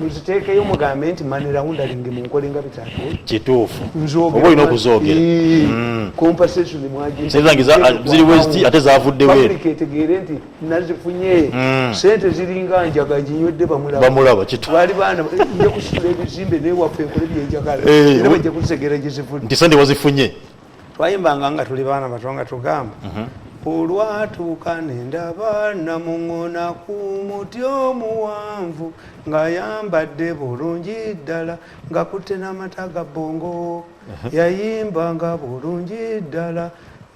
muziteekeyo mugambe nti money laundering munkolenga bitatu kituufu oba olina okuzoogera compensation mwaji sente ziri west ate zavudde weeri tegeere nti nazifunye sente ziringa njaga ginywedde bamulaba bali baana nja kusula ebizimbe newaffe enkole byenjagala era bajja kutegera gyezivudde nti sente wazifunye. Twayimbanga nga tuli baana bato nga tugamba olwatuuka nendaba namuŋŋona ku muti omuwanvu ng'ayambadde bulungi ddala ng'akutte n'amata ga bbongo yayimbanga bulungi ddala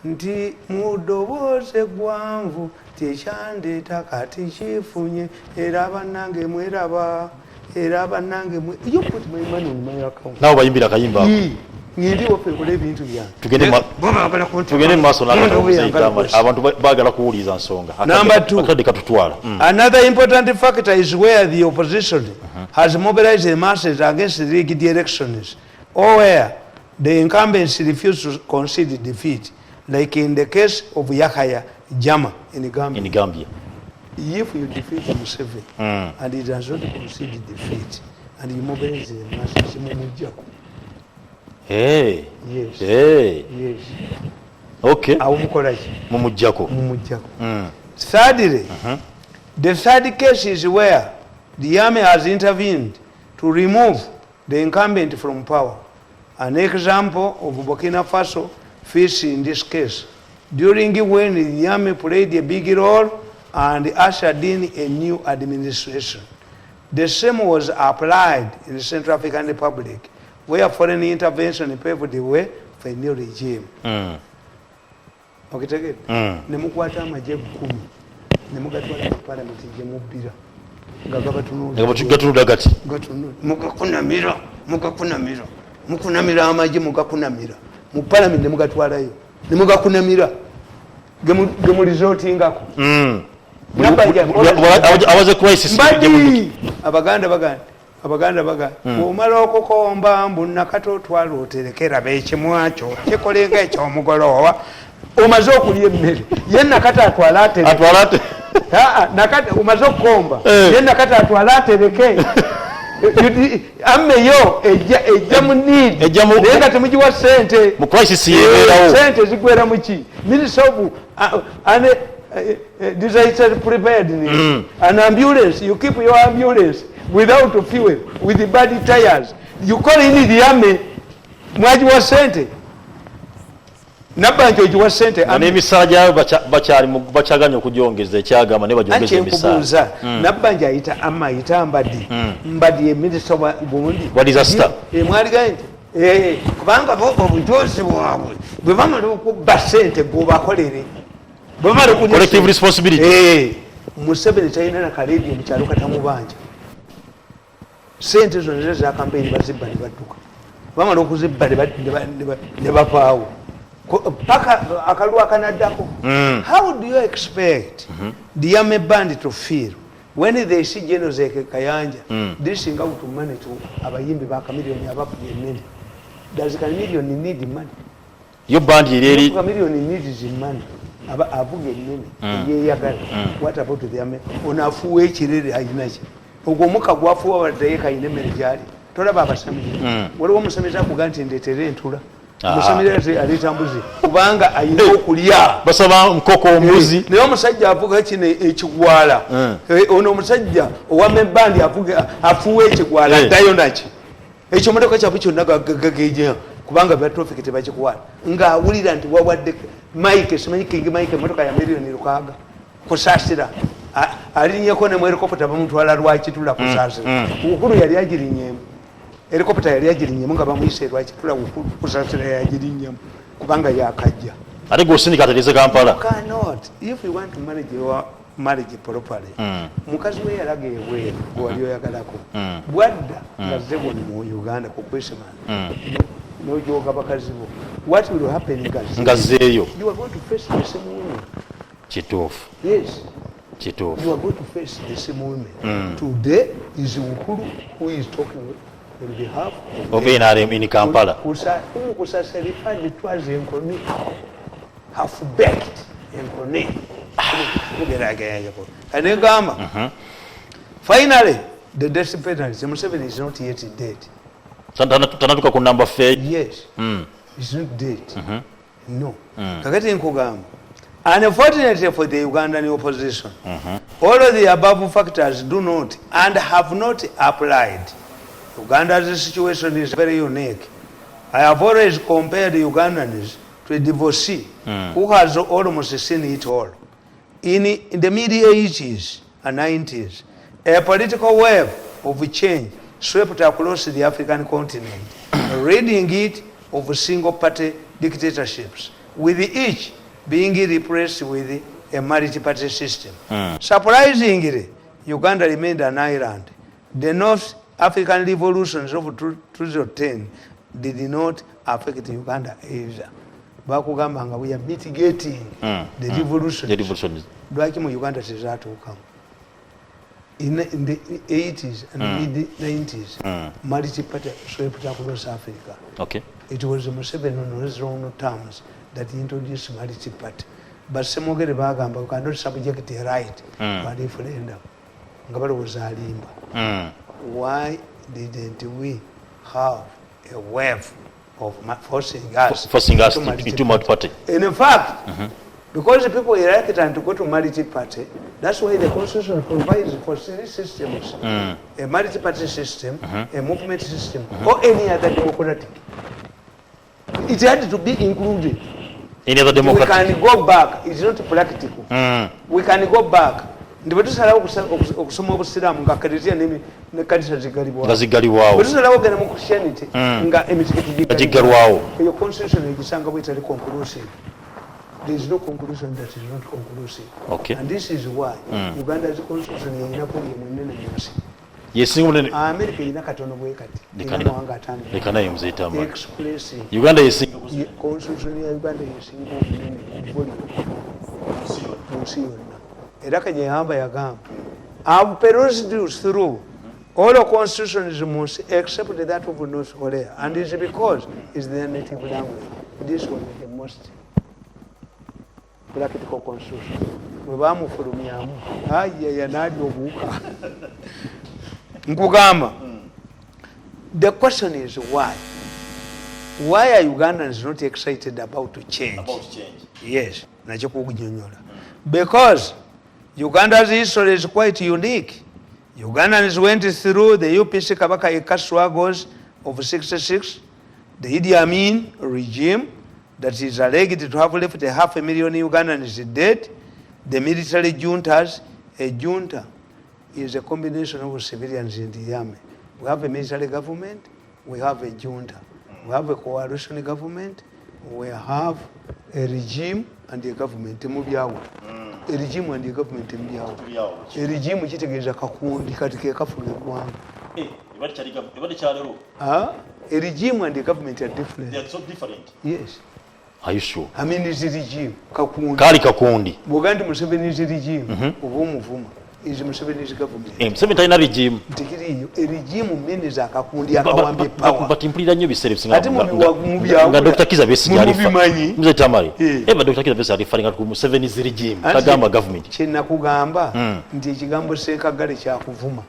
nti mudoboze gwanvu tekyandeeta kati kifunye era bannange mweraba era bannange you put my money on my account nawe bayimbira kayimba ngindi wafekole ebintu byange tugende mu maaso abantu baagala kuwuliza nsonga akadde katutwala. Another important factor is where the opposition has mobilized the masses against the rigged elections or where the incumbents refuse to concede defeat, like in the case of Yakaya Jama in Gambia. If you defeat Museveni and he does not concede defeat and you mobilize the masses, Hey. yes. Hey. Yes. Okay. Mumujjako. Thirdly, the third case is where the army has intervened to remove the incumbent from power. An example of Burkina Faso fits in this case. During when the army played a big role and ushered in a new administration. The same was applied in the Central African Republic, where foreign intervention paved the way for a new regime. Okay, take it. Nemukwata amaje 10 nemugatwala mu parliament je mubira gatunula gati mukunamira amaje mugakunamira mu parliament nemugatwalayo nemugakunamira gemu resortingako awaze crisis abaganda omala okukomba mbu nakatotwala oterekera bekimwakyo kikolenga ekyomugoloowa omaze okulya emmere ye nakati atwala atereke omaze okukomba ye nakati atwala atereke ameyo ejja mu need naye nga temugiwa sente sente zigwera muki minister of disaster preparedness an ambulance you keep your ambulance without fuel with the bad tires you call in the army mwagiwa sente nabanja ogiwa sente n'emisala bakyaganya okugyongeza ekyagamba ne bajongeza emisala nabanja ayita ayita mbadi eminister wa Burundi wa disaster mwaliga nti kubanga obujozi bwabwe bwe bamala okubba sente bwobakolere collective responsibility Museveni talina na kaledi mu kyalo katamubanja sente zonna za campaign bazibba ne badduka bamala okuzibba ne bapaawo paka akalwa kanaddako. How do you expect the army band to feel when they see General Zeke Kayanja dishing out money to abayimbi ba Chameleon abafuje nnene? Does Chameleon need money? Your band really Chameleon needs money. Avuge nnene yeyagala. What about the army? Onafuwa ekirere ayinachi ogomuka gwafuwa wadde kayine mmere gyali tolaba abasamiriza waliwo omusamiza akuga nti ndeetere entula omusamiza aleeta mbuzi kubanga ayina okulya basaba nkoko ombuzi naye omusajja avuga kino ekigwala ono omusajja owamebandi afuwa ekigwala addayo naki ekyo motoka kyabwe kyonna gageja kubanga bya traffic tebakikuwala ng'awulira nti wawadde mike simanyi kingi mike motoka ya miliyoni 600 kusasira alinyeko ne mu helicopter bamutwala lwakitula kusasira ukulu yali agirinyemu helicopter yali agirinyemu nga bamuyise lwakitula ukulu kusasira yagirinyemu kubanga yakajja ate gosindika ategeze Kampala. Cannot if you want to manage your marriage properly mukazi we yalaga ebweru gwali oyagalako bwadda nga zeboni mu Uganda ku Christmas nojoga bakazi bo what will happen nga zeeyo you are going to face the same women kituufu yes kituufu you are going to face the same women today is Ukulu who is talking on behalf of NRM in Kampala kusaserifa litwaze enkoni half baked enkoni finally the death penalty Museveni is not yet dead. Tanatuka ku number fair. Yes. It's not dead. No. Kakati nkugamba. Unfortunately for the Ugandan opposition, all of the above factors do not and have not applied. Uganda's situation is very unique. I have always compared Ugandans to a divorcee who has almost seen it all. In the mid-80s and 90s, a political wave of change swept across the African continent, ridding it of single-party dictatorships, with each being replaced with a multi-party system. Surprisingly, Uganda remained an island. The North African revolutions of 2010 did not affect Uganda either. Bakugamba we are mitigating the revolutions. Lwaki mu Uganda tezatuukamu. In the 80s and mid-90s, multi-party swept across Africa. Okay. It was Museveni on his own terms that introduced multi-party. But Semogere Bagamba cannot subject a right for referendum. Ngabalo was Alimba. Why didn't we have a wave of forcing us into multi-party? And in fact, because the people elected to go to multi-party, that's why the constitution provides for 3 systems: a multi-party system, a movement system, or any other democratic. It had to be included. Any other democratic? We can go back. It's not practical. We can go back. Ndipo tusalawo okusoma obusiramu nga katitia ne kanisa zigaliwawo. Tusalawo gana mu Christianity nga emitikiti gigaliwawo. Your constitution egisanga bwitali conclusive. There is no conclusion that is not conclusive. Okay. And this is why Uganda's constitution yina kuli munene munsi. Yesinga munene. America yina katono bwe kati. Lekana yimzita ma. Expressing. Uganda yesinga constitution ya Uganda yesinga munene. Munsi yonna. Era kanyehamba yagamba. I've perused through all the constitutions most except that of North Korea, and it's because it's their native language. This was the most practical constitution. Webamufulumyamu ayaya nali obuuka. Nkugamba. The question is why? Why are Ugandans not excited about change? About change. Yes, nakyo kugunyonyola. Because Uganda's history is quite unique. Ugandans went through the UPC Kabaka Eka struggles of 66, the Idi Amin regime that is alleged to have left 500,000 Ugandans dead, the military juntas. A junta is a combination of civilians and the army. We have a military government, we have a junta. We have a coalition government, we have a regime and a government. A regime and the government a regime kitegeeza kakundi kati ke kafuna eggwanga. A regime and the government are different. They are so different. Yes. Are you sure? I mean it's a regime kakundi. Kali kakundi. Buganda Museveni is a regime. Obumuvuma is Museveni's government. Museveni talina regime. Ntikiriyo a regime means akakundi akawambye power. But mpulira nnyo biseera bisinga. Ate mu byawo. Nga Dr. Kiza Besigye alifa. Mzee Tamale. Eba Dr. Kiza Besigye alifa nga Museveni's regime. Kagamba government. Kye nakugamba nti ekigambo Ssenkagale kyakuvuma.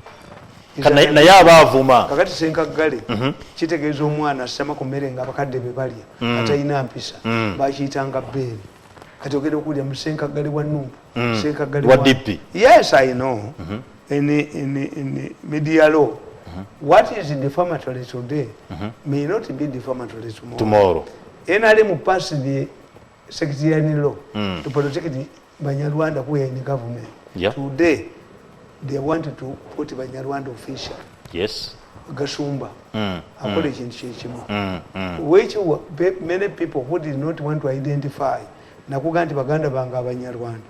Naye abaavuma. Kakati Ssenkagale kitegeeza omwana asama ku mmere nga abakadde be balya atalina mpisa bakiyitanga bbeere. Kati ogenda okulya mu Ssenkagale wa Numba. Ssenkagale wa DP. Yes, I know. In media law. What is defamatory today may not be defamatory tomorrow. NRM passed the secretarial law to protect the Banyarwanda who are in the government. Yeah. Today, they wanted to put Banyarwanda official. Yes. Gasumba. Which many people who did not want to identify. Nakuga nti baganda bange Abanyarwanda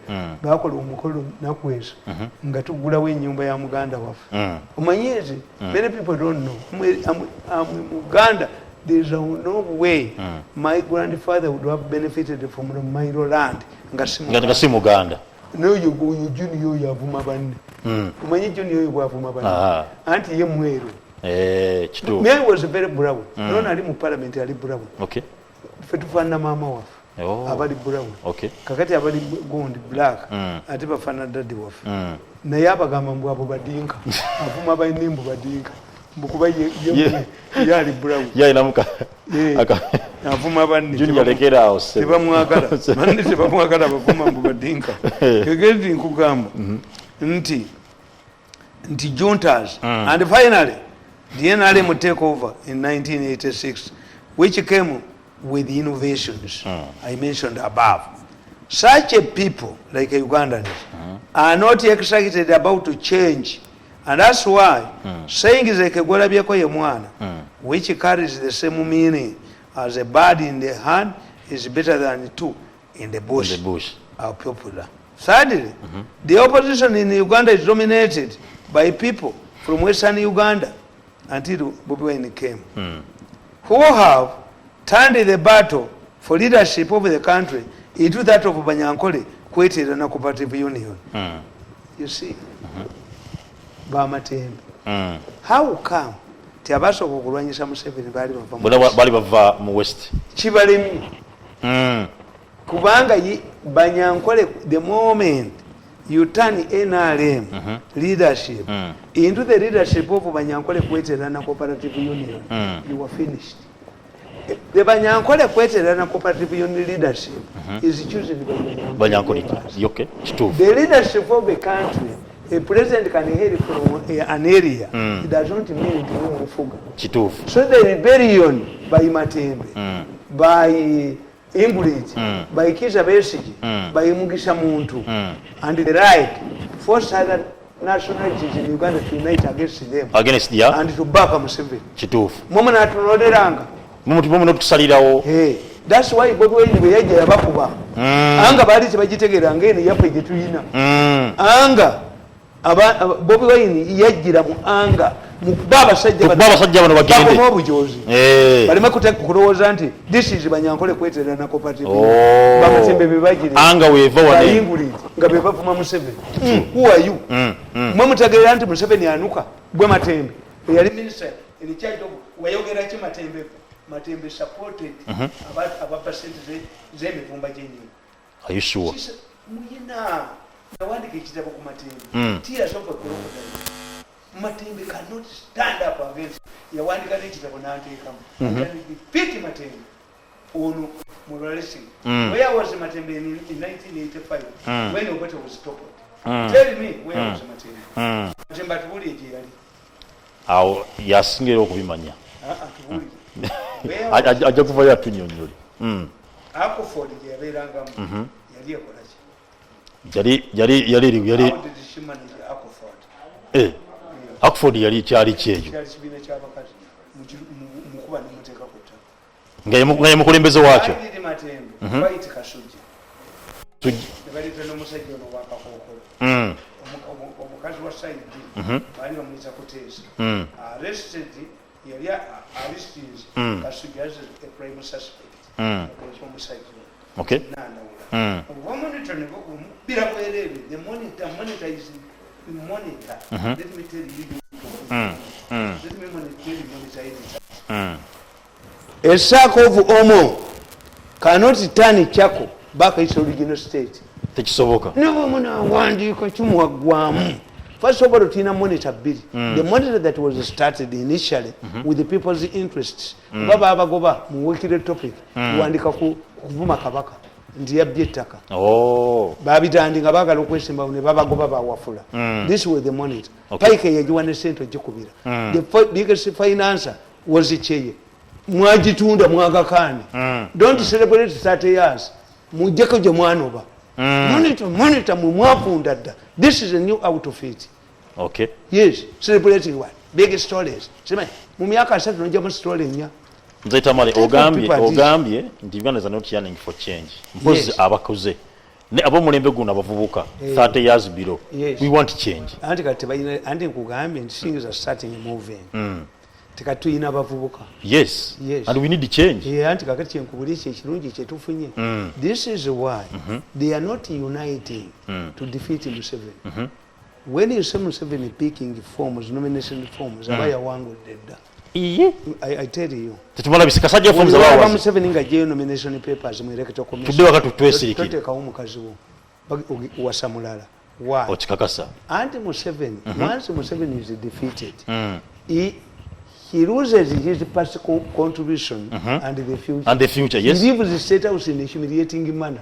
bakola omukolo nakweso nga tugulawo ennyumba ya muganda waffe. Omanyize many people don't know. Muganda, there is no way my grandfather would have benefited from my land nga si muganda. N'oyo junior oyo avuma banne. Omanyi junior oyo bw'avuma banne anti ye mweru. Kituufu. Mary was very brown. No ali mu parliament ali brown. Okay. Ffe tufaanana maama waffe. Abali brown. Okay. Kakati abali gondi black. Ate bafaanana daddy waffe. Naye abagamba mbu abo badinka. Avuma bannembu badinka. Mbukuba ye ali brown. Ye inamuka. Avuma banne. Junior lekera awo. Tebamwagala. Manne tebamwagala bavuma mbu badinka. Kegezi nkugamba nti juntas. And finally the NRM take over in 1986, which came with innovations I mentioned above. Such a people like Ugandans are not excited about to change, and that's why saying is like a gwalabyeko ye mwana, which carries the same meaning as a bird in the hand is better than 2 in the bush. Are popular. Thirdly, the opposition in Uganda is dominated by people from Western Uganda until Bwino came, who have turned the battle for leadership of the country into that of Banyankole Kwetera na Cooperative Union. You see, Bamatembe. How come? Tiabaso kukulwanyisa Museveni bali bava mu West. Chibalemi. Kubanga Banyankole, the moment you turn NRM leadership into the leadership of Banyankole Kwetera na Cooperative Union, you are finished. The Banyankole Kwetera na Cooperative Union leadership is chosen by Banyankole. Okay. The leadership of the country, a president can head from an area. It does not mean to move forward. So the rebellion by Matembe, by Ingrid, by Kizza Besigye, by Mugisha Muntu, and the right forced other nationalities in Uganda to unite against them. And to back Museveni. Momona tunoderanga. That's why Bwino yaje yabakuba. Anga bali kibagitegera ngene yape gituyina. Anga Bwino yagira mu anga mu baba sajja bano bagende. Mu bujozi. Balima kulowoza nti this is Banyankole Kwetera na Cooperative. Bamatembe bibagire. Anga weva wane. Inguli nga bebavuma Museveni. Who are you? Mwe mutagerera nti Museveni anuka bwe Matembe. Yali minister in charge of wayogera ki Matembe. Matembe supported about percent zemivumba jenyi. Are you sure? Muyina nawandike kitabo ku Matembe. Tears of a crocodile. Matembe cannot stand up against yawandika kitabo n'anteekamu. Defeat Matembe. Ono morality. Where was Matembe in 1985 when Obote was stopped? Tell me where was Matembe? Matembe atubuli eje yali. Awo yasingera okubimanya. Ajja kuvayo atunyonyole. Akuford yabeerangamu yali ekola ki? Yali Akuford yali kyali kyeyo. Kibiina ky'abakazi mukuba nemuteeka ku ttaka. Nga ye mukulembeze waakyo. Fight Kasujja. Balita n'omusajja ono wakakookolo. Omukazi wa Saidi baali bamuyita Kuteesa. Arrested yali arrested Kasujja as a prime suspect. Omusajja. Okay. Monitor ne bira bwerere. The monitor is monitor. Let me tell you. Let me monitor it. A sack of Omo cannot turn Chako back its original state. Tekisoboka. No, muna wandiko chumwagwamu. First of all, Tina monitor bill. The monitor that was started initially with the people's interests. Baba abagoba muwekire topic. Wandika kuvuma kabaka. Ndiye byettaka. Babitandinga bagala okwesimba ne babagoba bawafula. This was the monitor. Paike yajiwane sento jikubira. The biggest financer was Cheye. Mwajitunda mwagakani. Don't celebrate 30 years. Mujeko je mwanoba. Monitor mwafunda dda. This is a new outfit. Okay. Yes, celebrating what? Big stories. Sema mu myaka 3 nojja mu story nya. Nze Tamale ogambye nti Uganda is not yearning for change. Mpozi abakoze. Ne abo mulembe guno abavubuka 30 years below. We want change. Anti kati bayina anti nkugambye nti things are starting moving. Tekatuyina abavubuka. Yes. And we need the change. Anti kakati kyenkubulisha ekirungi kyetufunye. This is why they are not uniting to defeat Museveni. When you see Museveni picking forms, nomination forms, abaya wangu dedda. I tell you. Tetumala bisikasajja forms abawa. Museveni nga je nomination papers mu electoral commission. Tudde wakati twesirikira. Toteka omukazi wo. Wasamulala. Why? Ochikakasa. Anti Museveni, once Museveni is defeated, he loses his past contribution and the future. And the future, yes. He leaves the state house in a humiliating manner.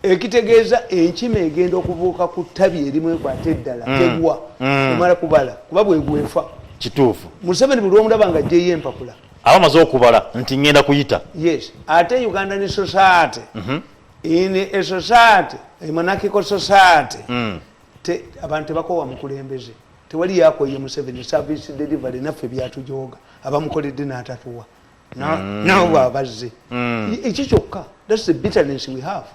Ekitegeeza enkima egenda okubuuka ku ttabi erimu ekwata eddala tegwa omala kubala kuba bwegwefa kituufu. Museveni buli omulaba nga ajjeyo empapula abamaze okubala nti ngenda kuyita. Yes, ate Uganda ne society in a society, a monarchical society, abantu tebakowa mukulembeze. Tewali yakoye Museveni service delivery naffe byatujoga abamukoledde n'atatuwa. nabo babazze ekyo kyokka. That's the bitterness we have.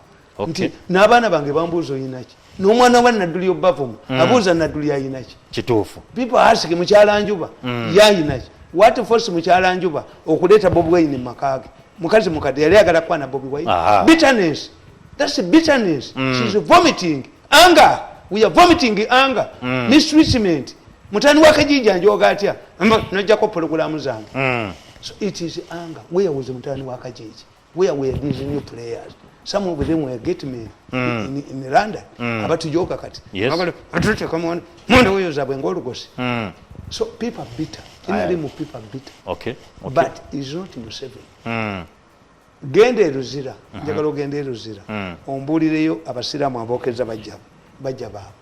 Nti n'abaana bange bambuuza oyinaki n'omwana wa Nadduli Obavumu abuuza Nadduli ayinaki kituufu. People ask mukyala Njuba yayinaki. What force mukyala Njuba okuleeta Bobi Wine mu makaage mukazi mukadde yali ayagala kuba na Bobi Wine. Bitterness. That's the bitterness. She's vomiting anger. We are vomiting anger. Mistreatment. Mutani wa Kajija njoga atya najjako programu zange. So it is anger. Where was mutani wa Kajija? Where were these new players? Some of them were get me in London. Abatujoka kati. Yes. Come on. Mwende huyo zabwe ngolugosi. So people are bitter. People are bitter. Okay. But it's not Museveni. Gende Ruzira. Njagala gende Ruzira. Ombulireyo abasiramu abokeza bajja baabo.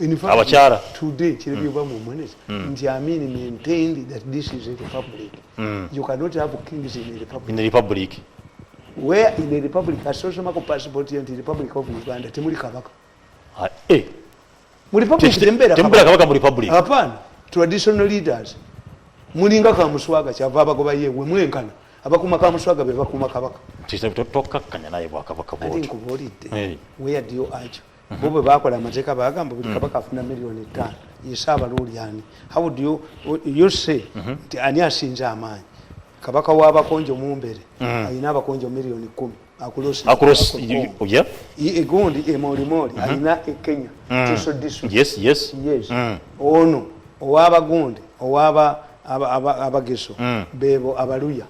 In fact, today, nti Amin maintained that this is a republic. You cannot have kings in a republic. In the republic. Where in the republic, a social market passport in the Republic of Uganda, Temuri Kabaka. Republic Kabaka Republic. Upon traditional leaders. Muninga Kamuswaga, Chavaba Gobaye, Wimwenkana, Abakuma Kamuswaga, Bakuma Kabaka. I think about it. Where do you urge? Bobe bakola amateeka bagamba buli kabaka afuna milioni 5 yesaba lulyani. How do you say nti ani asinza amaanyi kabaka w'abakonjo mumbere alina abakonjo milioni 10 across yeah egundi emolimoli alina Kenya tiso district. Yes ono ow'abagundi ow'aba abageso bebo abaluya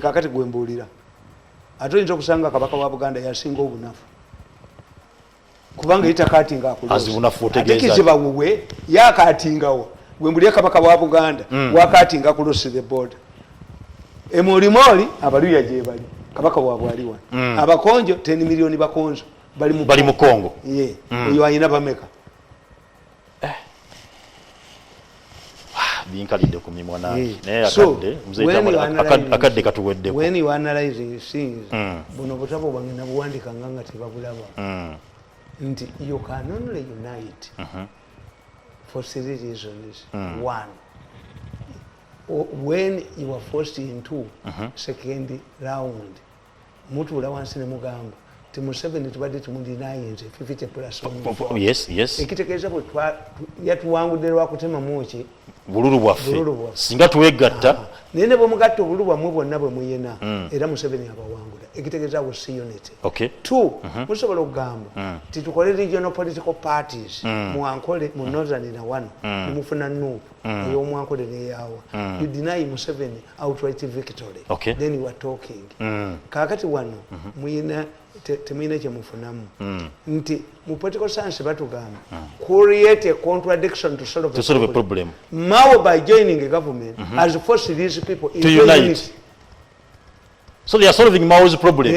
kakati gwembulira atoyinza okusanga kabaka wa Buganda yasinga obunafu kubanga itakatinga akulosi atekiziba wuwe yakatingawo gwembulya kabaka wa Buganda wakatinga kulosi the border emolimoli abaluya je bali kabaka wa bwaliwa abakonjo 10 milioni bakonjo bali mu Kongo oyo ayina bameka binkalidde ku mimwa naye akadde mzee akadde katuweddeko. When you analyze things buno butabo bwange nabuwandika nganga tebabulaba nti you can only unite for 3 reasons. One, when you are forced into second round mutula wansi ne mugamba ti Museveni tubadde tumulinaayinze 50+1. Yes ekitegeeza bwe yatuwangudde lwakutema muki bululu bwaffe singa tuwegatta naye ne bwe mugatta obululu bwammwe bwonna bwe muyina era Museveni abawangula ekitegeeza bwe si unity. Two, musobola okugamba titukole regional political parties mwankole mu northern na wano nemufuna nuupu ey'omwankole neyawa you deny Museveni outright victory. Then you are talking kakati wano muyina temuyina kyemufunamu nti mu political science batugamba create a contradiction to solve a problem. Mao by joining a government has forced these people to unite. So they are solving Mao's problem.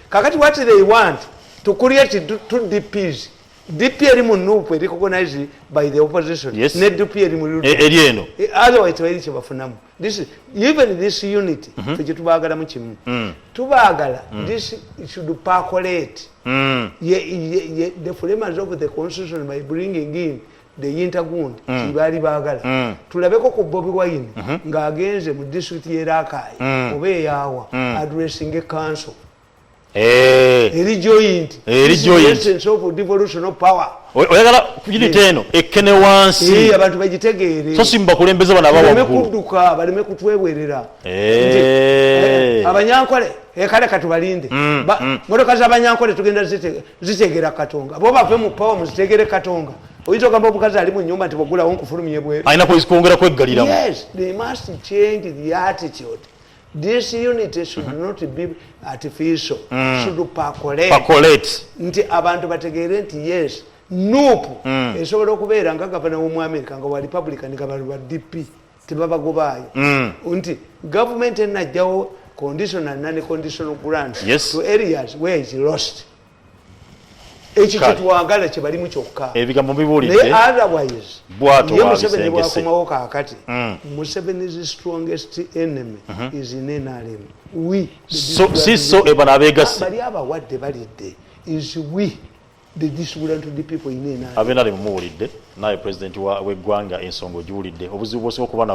Kakati what they want to create two DPs. DP erimu nupu recognized by the opposition. Yes. Ne DP erimu erieno. Otherwise wali kyebafunamu. Even this unity ffe tubagala mu kimu. Tubagala this should percolate. The framers of the constitution by bringing in the intergund kibali bagala tulabeko ku Bobi Wine ng'agenze mu district y'Erakai oba eyawa addressing a council joint essence of devolution of power oyagala kugirita eno ekkene wansi abantu bagitegeere so simba kulembeze bana baleme kudduka baleme kutwewerera abanyankole kale katubalinde motoka z'abanyankole tugenda zitegera Katonga bo bave mu power muzitegere Katonga oyinza ogamba omukazi ali mu nyumba nti bogulawo nkufulumye bweru ayina kwongera kweggaliramu. Yes, they must change the attitude. This unity should not be artificial, should percolate. Nti abantu bategeere nti yes nuupu esobola okubeera nga gavana w'Omwamerica nga wa Republican nga bali ba DP tebabagobaayo nti government enajjawo conditional and non-conditional grants to areas where it's lost. Ekyo kyetwagala kye balimu kyokka ebigambo bibuulidde otherwise bwato Museveni bwakomawo kaakati Museveni's strongest enemy is in NRM. So ebana abeegasi bali abawadde balidde is we the distribution to the people in NRM. Abenali mumuwulidde naye president w'eggwanga ensonga ogiwulidde obuzibu bw'osobola okuba